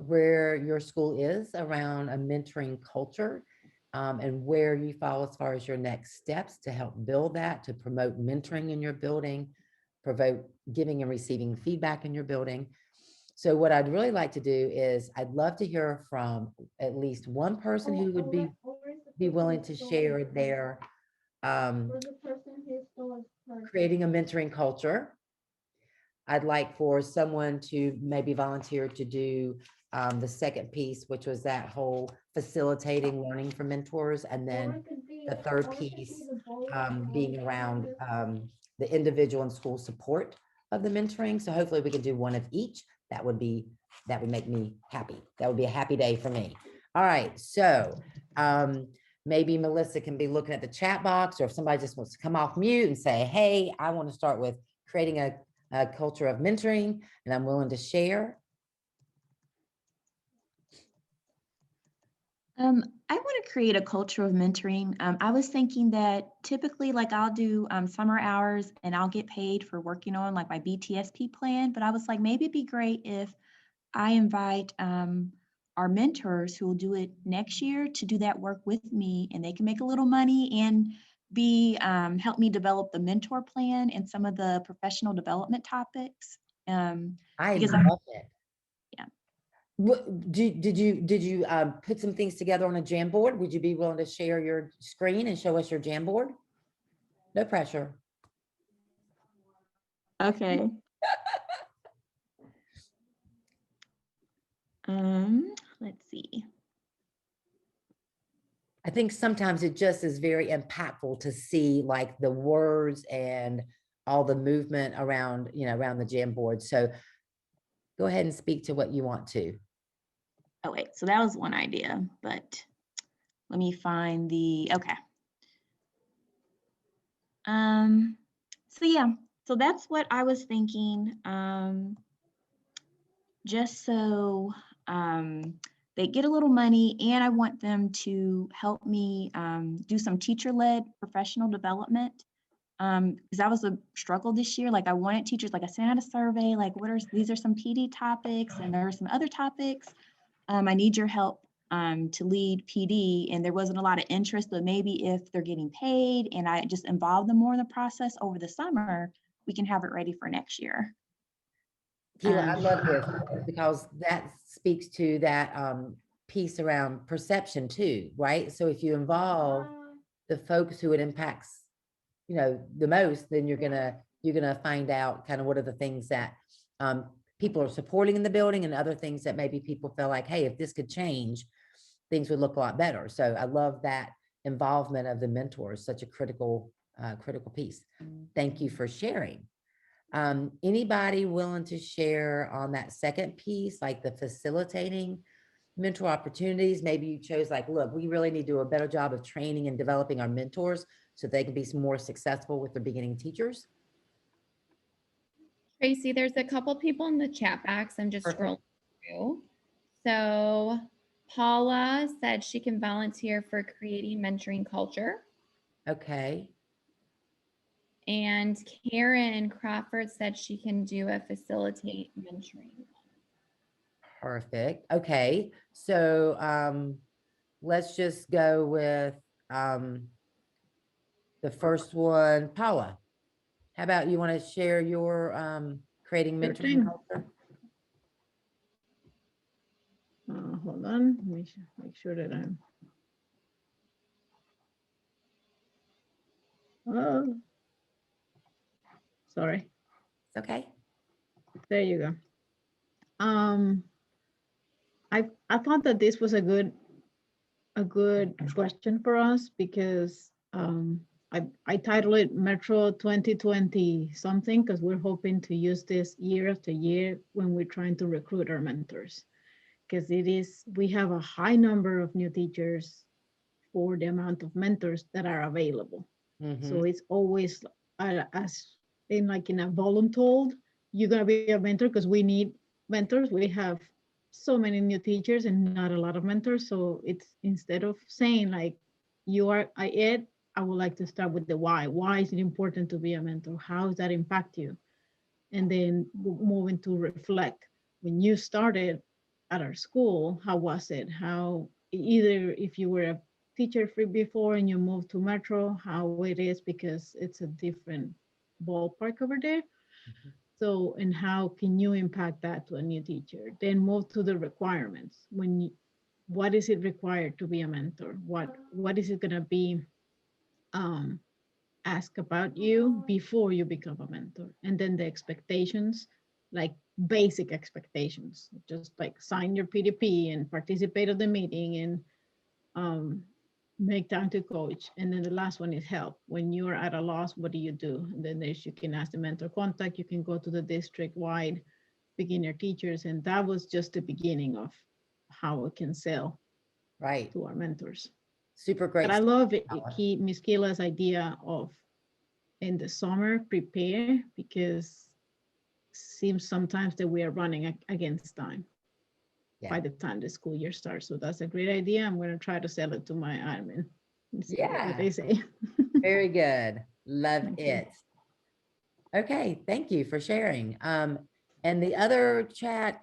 where your school is around a mentoring culture and where you fall as far as your next steps to help build that, to promote mentoring in your building, promote giving and receiving feedback in your building. So what I'd really like to do is I'd love to hear from at least one person who would be willing to share their creating a mentoring culture. I'd like for someone to maybe volunteer to do the second piece, which was that whole facilitating learning for mentors. And then the third piece being around the individual and school support of the mentoring. So hopefully we can do one of each. That would make me happy. That would be a happy day for me. All right, so maybe Melissa can be looking at the chat box, or if somebody just wants to come off mute and say, hey, I want to start with creating a culture of mentoring, and I'm willing to share. I want to create a culture of mentoring. I was thinking that typically, like, I'll do summer hours and I'll get paid for working on like my BTSP plan. But I was like, maybe it'd be great if I invite our mentors who will do it next year to do that work with me, and they can make a little money and help me develop the mentor plan and some of the professional development topics. I Because love it. Yeah. What, did you put some things together on a Jamboard? Would you be willing to share your screen and show us your Jamboard? No pressure. Okay. Let's see. I think sometimes it just is very impactful to see like the words and all the movement around, around the Jamboard. So go ahead and speak to what you want to. Oh, wait, so that was one idea, but let me find okay. So yeah, so that's what I was thinking. Just so they get a little money, and I want them to help me do some teacher-led professional development. Because that was a struggle this year. Like, I wanted teachers, like I sent out a survey, like these are some PD topics and there are some other topics. I need your help to lead PD, and there wasn't a lot of interest, but maybe if they're getting paid and I just involve them more in the process over the summer, we can have it ready for next year. Keila, I love this because that speaks to that piece around perception too, right? So if you involve the folks who it impacts, the most, then you're gonna find out kind of what are the things that people are supporting in the building, and other things that maybe people feel like, hey, if this could change, things would look a lot better. So I love that involvement of the mentors, such a critical piece. Thank you for sharing. Anybody willing to share on that second piece, like the facilitating mentor opportunities? Maybe you chose like, look, we really need to do a better job of training and developing our mentors so they can be more successful with their beginning teachers. Tracy, there's a couple people in the chat box. I'm just Perfect. scrolling through. So Paula said she can volunteer for creating mentoring culture. Okay. And Karen Crawford said she can do a facilitate mentoring. Perfect. Okay. So let's just go with the first one. Paula, how about you want to share your creating Sure mentoring thing. culture? Hold on, let me make sure that I'm. Oh, sorry. It's okay. There you go. I thought that this was a good question for us because I title it Metro 2020 something because we're hoping to use this year after year when we're trying to recruit our mentors. Because we have a high number of new teachers for the amount of mentors that are available. So Mhm. it's always as in like in a voluntold, you're gonna be a mentor because we need mentors. We have so many new teachers and not a lot of mentors. So it's instead of saying like you are I would like to start with the why. Why is it important to be a mentor? How does that impact you? And then moving to reflect. When you started at our school, how was it? How either if you were a teacher free before and you moved to Metro, how it is because it's a different ballpark over there. Mhm. So, and how can you impact that to a new teacher? Then move to the requirements. What is it required to be a mentor? What is it gonna be um, ask about you before you become a mentor? And then the expectations, like basic expectations, just like sign your PDP and participate at the meeting and um, make time to coach. And then the last one is help. When you're at a loss, what do you do? And then there's, you can ask the mentor contact, you can go to the district wide beginner teachers. And that was just the beginning of how we can sell Right. to our mentors. Super But great. I love it, Storyteller. Miss Kayla's idea of in the summer prepare, because seems sometimes that we are running against time by Yeah. the time the school year starts. So that's a great idea. I'm going to try to sell it to my admin and see what Yeah. they say. Very good. Love Thank you. it. Okay, thank you for sharing. And the other chat,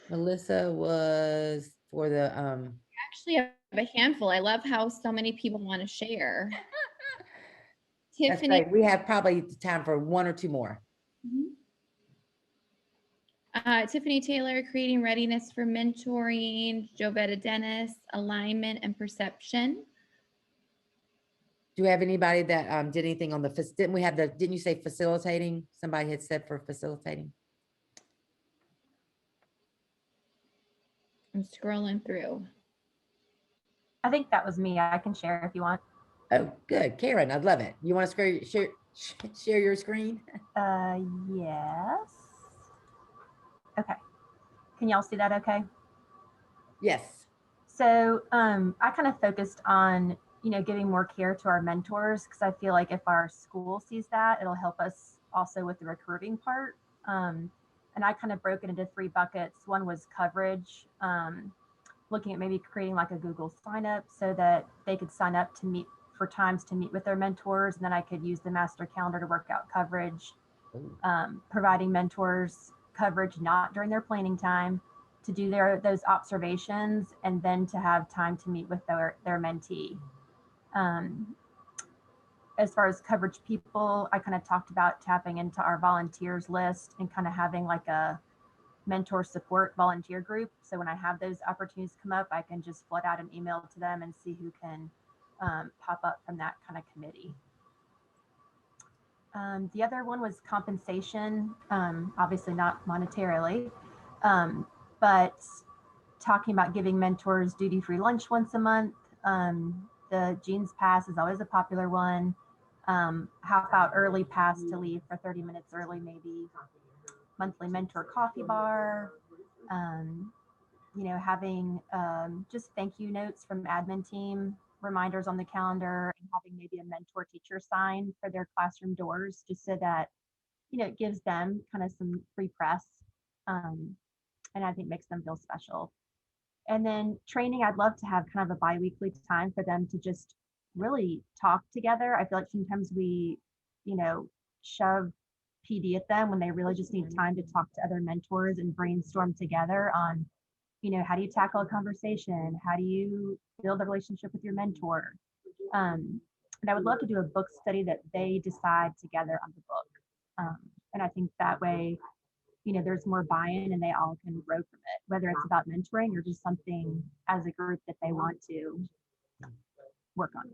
Melissa, was for the Actually, I have a handful. I love how so many people want to share. that's Tiffany. great. We have probably time for one or two more. Mhm. Tiffany Taylor, creating readiness for mentoring. Jovetta Dennis, alignment and perception. Do we have anybody that did anything on the, didn't we have the, didn't you say facilitating? Somebody had said for facilitating. I'm scrolling through. I think that was me. I can share if you want. Oh, good. Karen, I'd love it. You want to share your screen? Yes. Okay. Can y'all see that okay? Yes. So I kind of focused on, giving more care to our mentors, because I feel like if our school sees that, it'll help us also with the recruiting part. And I kind of broke it into 3 buckets. One was coverage, looking at maybe creating like a Google sign up so that they could sign up to meet for times to meet with their mentors. And then I could use the master calendar to work out coverage, providing mentors coverage not during their planning time, to do those observations, and then to have time to meet with their mentee. As far as coverage people, I kind of talked about tapping into our volunteers list and kind of having like a mentor support volunteer group. So when I have those opportunities come up, I can just flood out an email to them and see who can pop up from that kind of committee. The other one was compensation, obviously not monetarily, but talking about giving mentors duty-free lunch once a month. The Jeans Pass is always a popular one. Half out early pass to leave for 30 minutes early, maybe. Monthly mentor coffee bar. Having just thank you notes from admin team, reminders on the calendar, and having maybe a mentor teacher sign for their classroom doors, just so that, it gives them kind of some free press. And I think makes them feel special. And then training, I'd love to have kind of a bi-weekly time for them to just really talk together. I feel like sometimes we, shove PD at them when they really just need time to talk to other mentors and brainstorm together on, how do you tackle a conversation? How do you build a relationship with your mentor? And I would love to do a book study that they decide together on the book. And I think that way, there's more buy-in and they all can grow from it, whether it's about mentoring or just something as a group that they want to work on.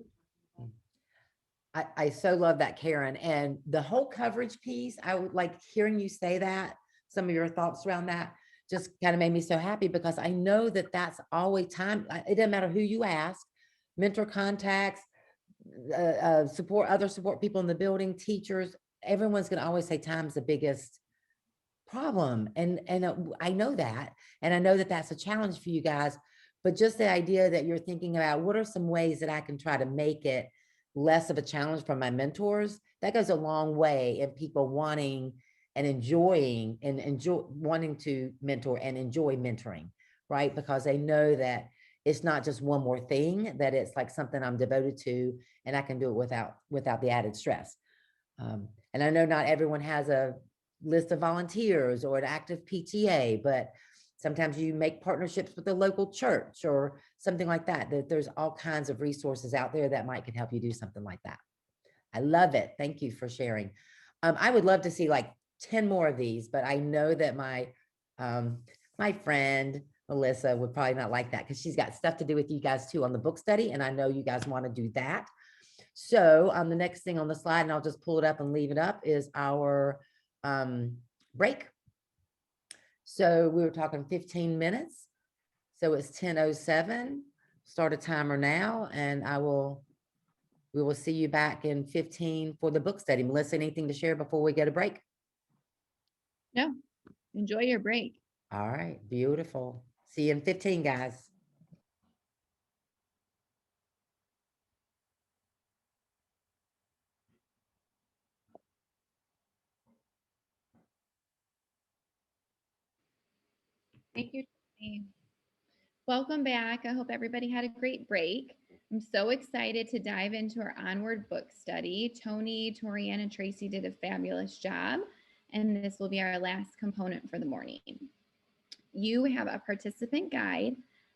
I so love that, Karen. And the whole coverage piece, I would like hearing you say that, some of your thoughts around that just kind of made me so happy, because I know that that's always time. It doesn't matter who you ask, mentor contacts, support, other support people in the building, teachers, everyone's gonna always say time's the biggest problem. And I know that, and I know that that's a challenge for you guys, but just the idea that you're thinking about what are some ways that I can try to make it less of a challenge for my mentors, that goes a long way in people wanting and enjoying and wanting to mentor and enjoy mentoring, right? Because they know that it's not just one more thing, that it's like something I'm devoted to and I can do it without the added stress. And I know not everyone has a list of volunteers or an active PTA, but sometimes you make partnerships with the local church or something like that, that there's all kinds of resources out there that might can help you do something like that. I love it. Thank you for sharing. I would love to see like 10 more of these, but I know that my friend Melissa would probably not like that because she's got stuff to do with you guys too on the book study. And I know you guys want to do that. So the next thing on the slide, and I'll just pull it up and leave it up, is our break. So we were talking 15 minutes. So it's 10:07. Start a timer now, and we will see you back in 15 for the book study. Melissa, anything to share before we get a break? No, enjoy your break. All right, beautiful. See you in 15, guys. Thank you, Tony. Welcome back. I hope everybody had a great break. I'm so excited to dive into our Onward book study. Tony, Torianne, and Tracy did a fabulous job, and this will be our last component for the morning. You have a participant guide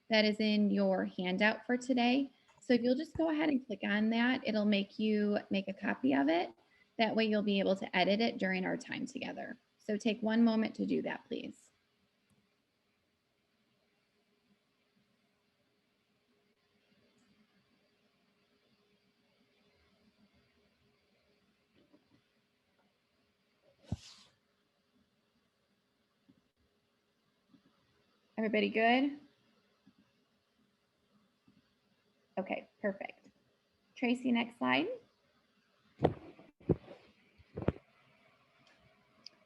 that is in your handout for today. So if you'll just go ahead and click on that, it'll make you make a copy of it. That way you'll be able to edit it during our time together. So take one moment to do that, please. Everybody good? Okay, perfect. Tracy, next slide.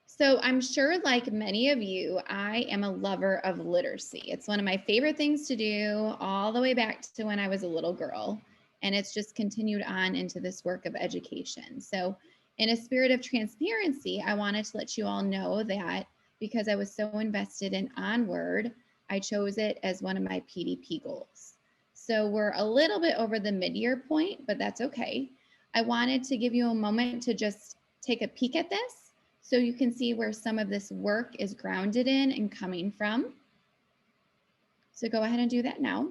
So I'm sure like many of you, I am a lover of literacy. It's one of my favorite things to do all the way back to when I was a little girl. And it's just continued on into this work of education. So in a spirit of transparency, I wanted to let you all know that because I was so invested in Onward, I chose it as one of my PDP goals. So we're a little bit over the mid-year point, but that's okay. I wanted to give you a moment to just take a peek at this so you can see where some of this work is grounded in and coming from. So go ahead and do that now.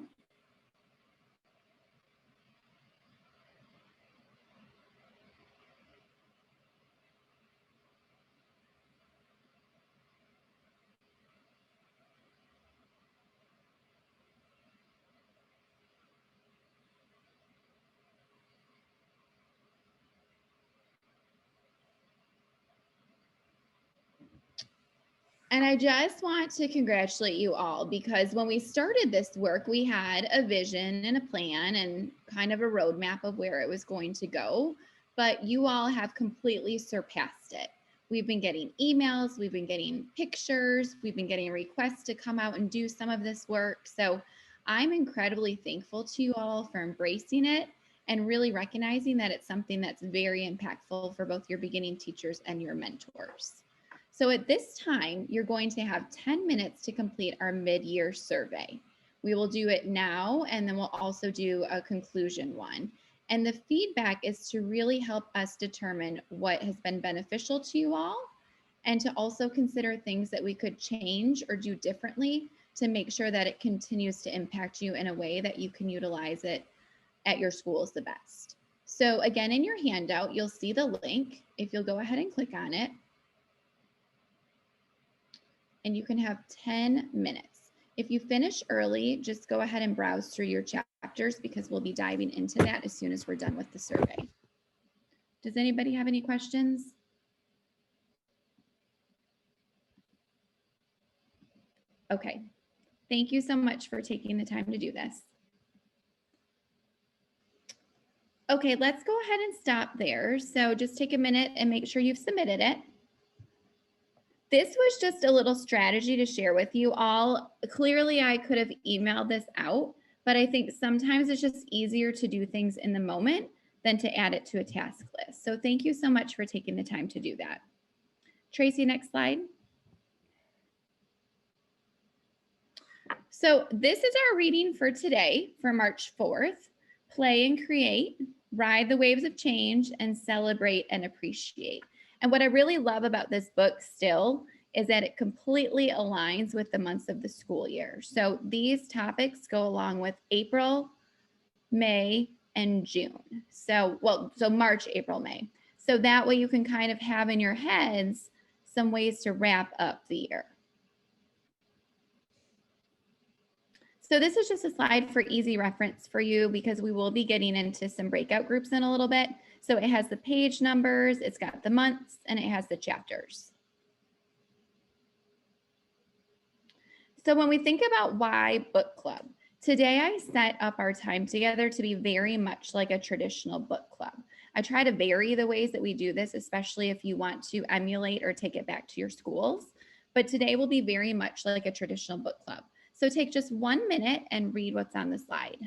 And I just want to congratulate you all because when we started this work, we had a vision and a plan and kind of a roadmap of where it was going to go, but you all have completely surpassed it. We've been getting emails, we've been getting pictures, we've been getting requests to come out and do some of this work. So I'm incredibly thankful to you all for embracing it and really recognizing that it's something that's very impactful for both your beginning teachers and your mentors. So at this time, you're going to have 10 minutes to complete our mid-year survey. We will do it now, and then we'll also do a conclusion one. And the feedback is to really help us determine what has been beneficial to you all, and to also consider things that we could change or do differently to make sure that it continues to impact you in a way that you can utilize it at your schools the best. So again, in your handout, you'll see the link. If you'll go ahead and click on it, and you can have 10 minutes. If you finish early, just go ahead and browse through your chapters because we'll be diving into that as soon as we're done with the survey. Does anybody have any questions? Okay, thank you so much for taking the time to do this. Okay, let's go ahead and stop there. So just take a minute and make sure you've submitted it. This was just a little strategy to share with you all. Clearly, I could have emailed this out, but I think sometimes it's just easier to do things in the moment than to add it to a task list. So thank you so much for taking the time to do that. Tracy, next slide. So this is our reading for today, for March 4th. Play and create, ride the waves of change, and celebrate and appreciate. And what I really love about this book still is that it completely aligns with the months of the school year. So these topics go along with April, May, and June. So March, April, May. So that way you can kind of have in your heads some ways to wrap up the year. So this is just a slide for easy reference for you because we will be getting into some breakout groups in a little bit. So it has the page numbers, it's got the months, and it has the chapters. So when we think about why book club, today I set up our time together to be very much like a traditional book club. I try to vary the ways that we do this, especially if you want to emulate or take it back to your schools. But today will be very much like a traditional book club. So take just 1 minute and read what's on the slide.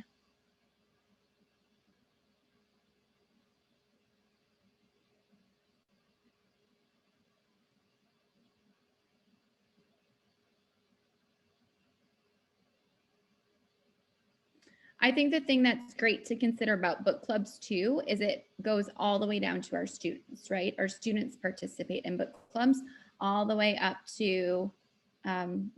I think the thing that's great to consider about book clubs too is it goes all the way down to our students, right? Our students participate in book clubs all the way up to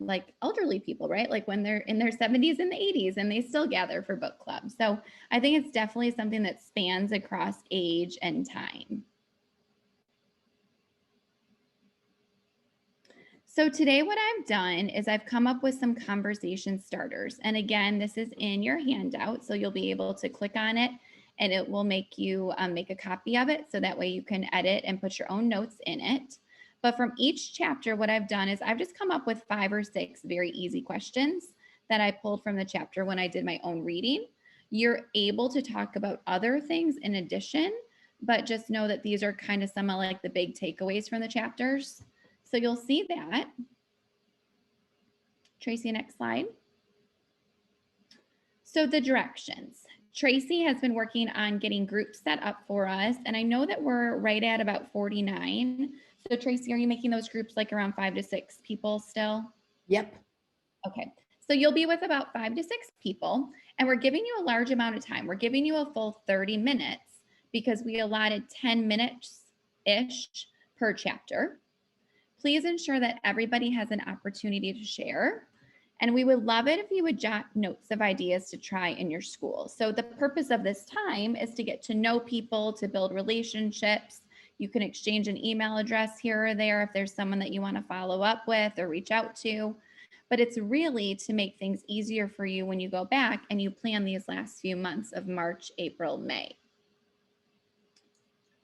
like elderly people, right? Like when they're in their 70s and the 80s and they still gather for book clubs. So I think it's definitely something that spans across age and time. So today what I've done is I've come up with some conversation starters. And again, this is in your handout. So you'll be able to click on it and it will make you make a copy of it. So that way you can edit and put your own notes in it. But from each chapter, what I've done is I've just come up with 5 or 6 very easy questions that I pulled from the chapter when I did my own reading. You're able to talk about other things in addition, but just know that these are kind of some of like the big takeaways from the chapters. So you'll see that. Tracy, next slide. So the directions. Tracy has been working on getting groups set up for us, and I know that we're right at about 49. So Tracy, are you making those groups like around 5 to 6 people still? Yep. Okay, so you'll be with about 5 to 6 people, and we're giving you a large amount of time. We're giving you a full 30 minutes because we allotted 10 minutes-ish per chapter. Please ensure that everybody has an opportunity to share. And we would love it if you would jot notes of ideas to try in your school. So the purpose of this time is to get to know people, to build relationships. You can exchange an email address here or there if there's someone that you want to follow up with or reach out to. But it's really to make things easier for you when you go back and you plan these last few months of March, April, May.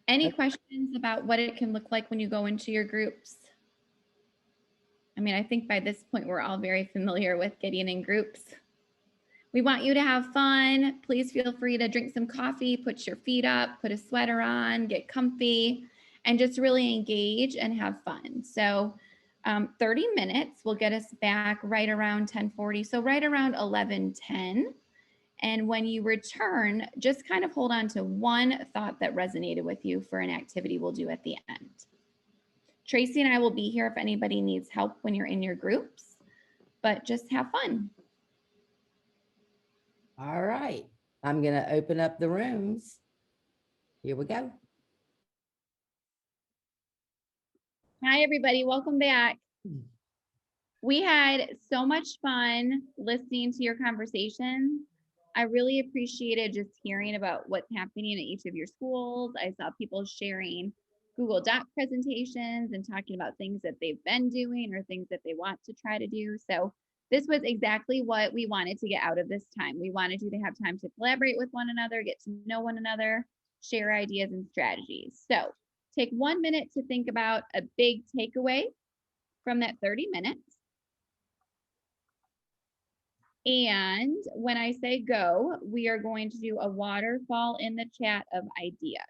Any questions about what it can look like when you go into your groups? I mean, I think by this point, we're all very familiar with getting in groups. We want you to have fun. Please feel free to drink some coffee, put your feet up, put a sweater on, get comfy, and just really engage and have fun. So 30 minutes will get us back right around 10:40, so right around 11:10. And when you return, just kind of hold on to one thought that resonated with you for an activity we'll do at the end. Tracy and I will be here if anybody needs help when you're in your groups, but just have fun. All right. I'm going to open up the rooms. Here we go. Hi, everybody. Welcome back. We had so much fun listening to your conversations. I really appreciated just hearing about what's happening at each of your schools. I saw people sharing Google Doc presentations and talking about things that they've been doing or things that they want to try to do. So this was exactly what we wanted to get out of this time. We wanted you to have time to collaborate with one another, get to know one another, share ideas and strategies. So take 1 minute to think about a big takeaway from that 30 minutes. And when I say go, we are going to do a waterfall in the chat of ideas.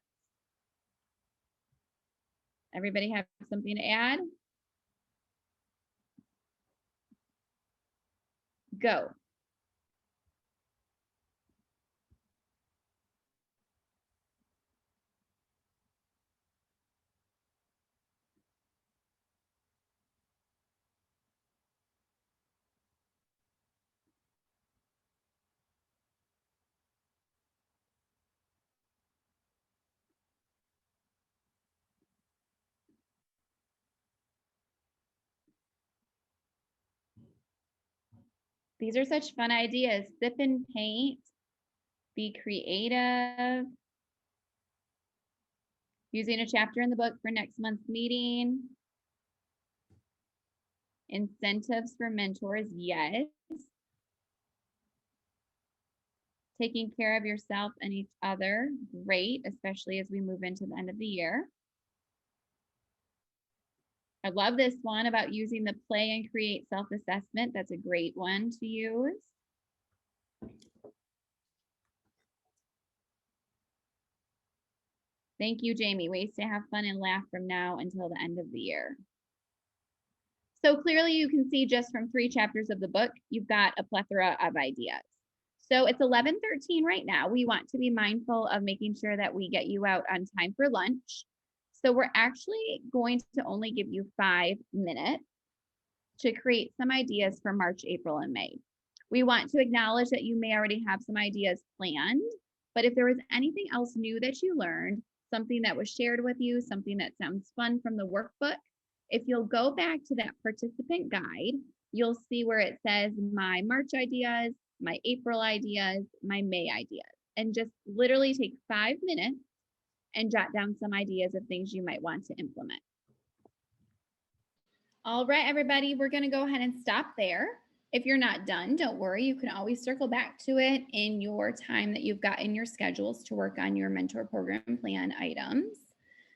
Everybody have something to add? Go. These are such fun ideas. Sip and paint, be creative, using a chapter in the book for next month's meeting, incentives for mentors, yes. Taking care of yourself and each other, great, especially as we move into the end of the year. I love this one about using the play and create self-assessment. That's a great one to use. Thank you, Jamie. Ways to have fun and laugh from now until the end of the year. So clearly you can see just from 3 chapters of the book, you've got a plethora of ideas. So it's 11:13 right now. We want to be mindful of making sure that we get you out on time for lunch. So we're actually going to only give you 5 minutes to create some ideas for March, April, and May. We want to acknowledge that you may already have some ideas planned, but if there was anything else new that you learned, something that was shared with you, something that sounds fun from the workbook, if you'll go back to that participant guide, you'll see where it says my March ideas, my April ideas, my May ideas, and just literally take 5 minutes and jot down some ideas of things you might want to implement. All right, everybody, we're going to go ahead and stop there. If you're not done, don't worry. You can always circle back to it in your time that you've got in your schedules to work on your mentor program plan items.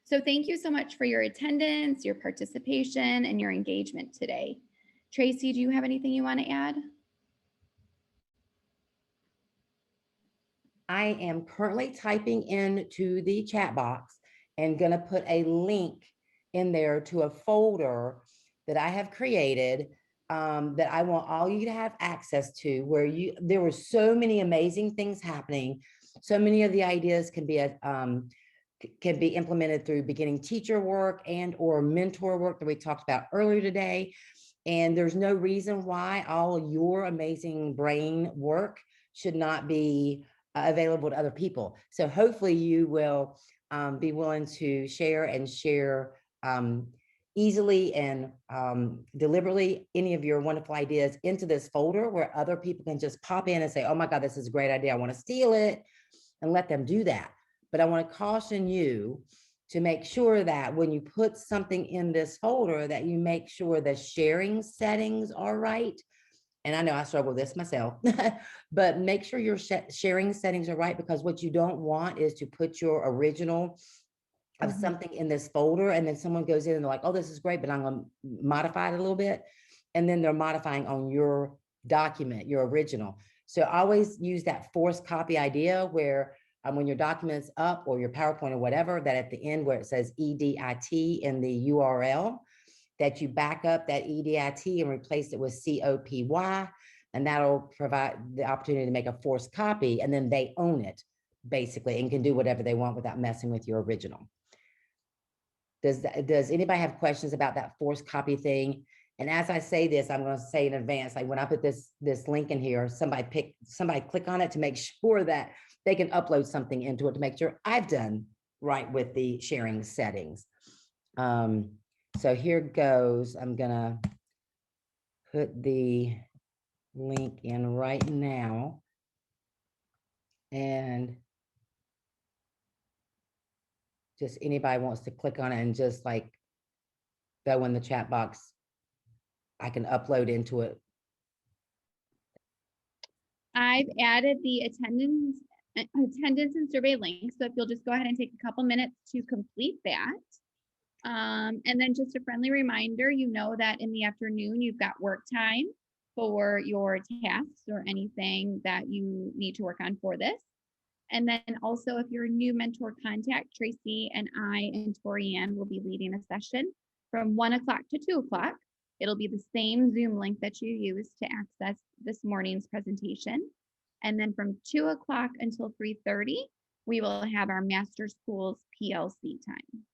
So thank you so much for your attendance, your participation, and your engagement today. Tracy, do you have anything you want to add? I am currently typing into the chat box and gonna put a link in there to a folder that I have created that I want all you to have access to, where there were so many amazing things happening. So many of the ideas can be implemented through beginning teacher work and or mentor work that we talked about earlier today. And there's no reason why all your amazing brain work should not be available to other people. So hopefully you will be willing to share easily and deliberately any of your wonderful ideas into this folder where other people can just pop in and say, oh my God, this is a great idea. I want to steal it, and let them do that. But I want to caution you to make sure that when you put something in this folder that you make sure the sharing settings are right. And I know I struggle with this myself, but make sure your sharing settings are right, because what you don't want is to put your original of something in this folder and then someone goes in and they're like, oh, this is great, but I'm going to modify it a little bit. And then they're modifying on your document, your original. So always use that forced copy idea where when your document's up or your PowerPoint or whatever, that at the end where it says EDIT in the URL, that you back up that EDIT and replace it with COPY, and that'll provide the opportunity to make a forced copy, and then they own it basically and can do whatever they want without messing with your original. Does anybody have questions about that forced copy thing? And as I say this, I'm going to say in advance, like when I put this link in here, somebody click on it to make sure that they can upload something into it to make sure I've done right with the sharing settings. So here goes. I'm gonna put the link in right now. And just anybody wants to click on it and just like go in the chat box, I can upload into it. I've added the attendance and survey link. So if you'll just go ahead and take a couple minutes to complete that. And then just a friendly reminder, you know that in the afternoon, you've got work time. for your tasks or anything that you need to work on for this. And then also, if you're a new mentor contact, Tracy and I and Tori Ann will be leading a session from 1 o'clock to 2 o'clock. It'll be the same Zoom link that you used to access this morning's presentation. And then from 2 o'clock until 3:30, we will have our Master Schools PLC time.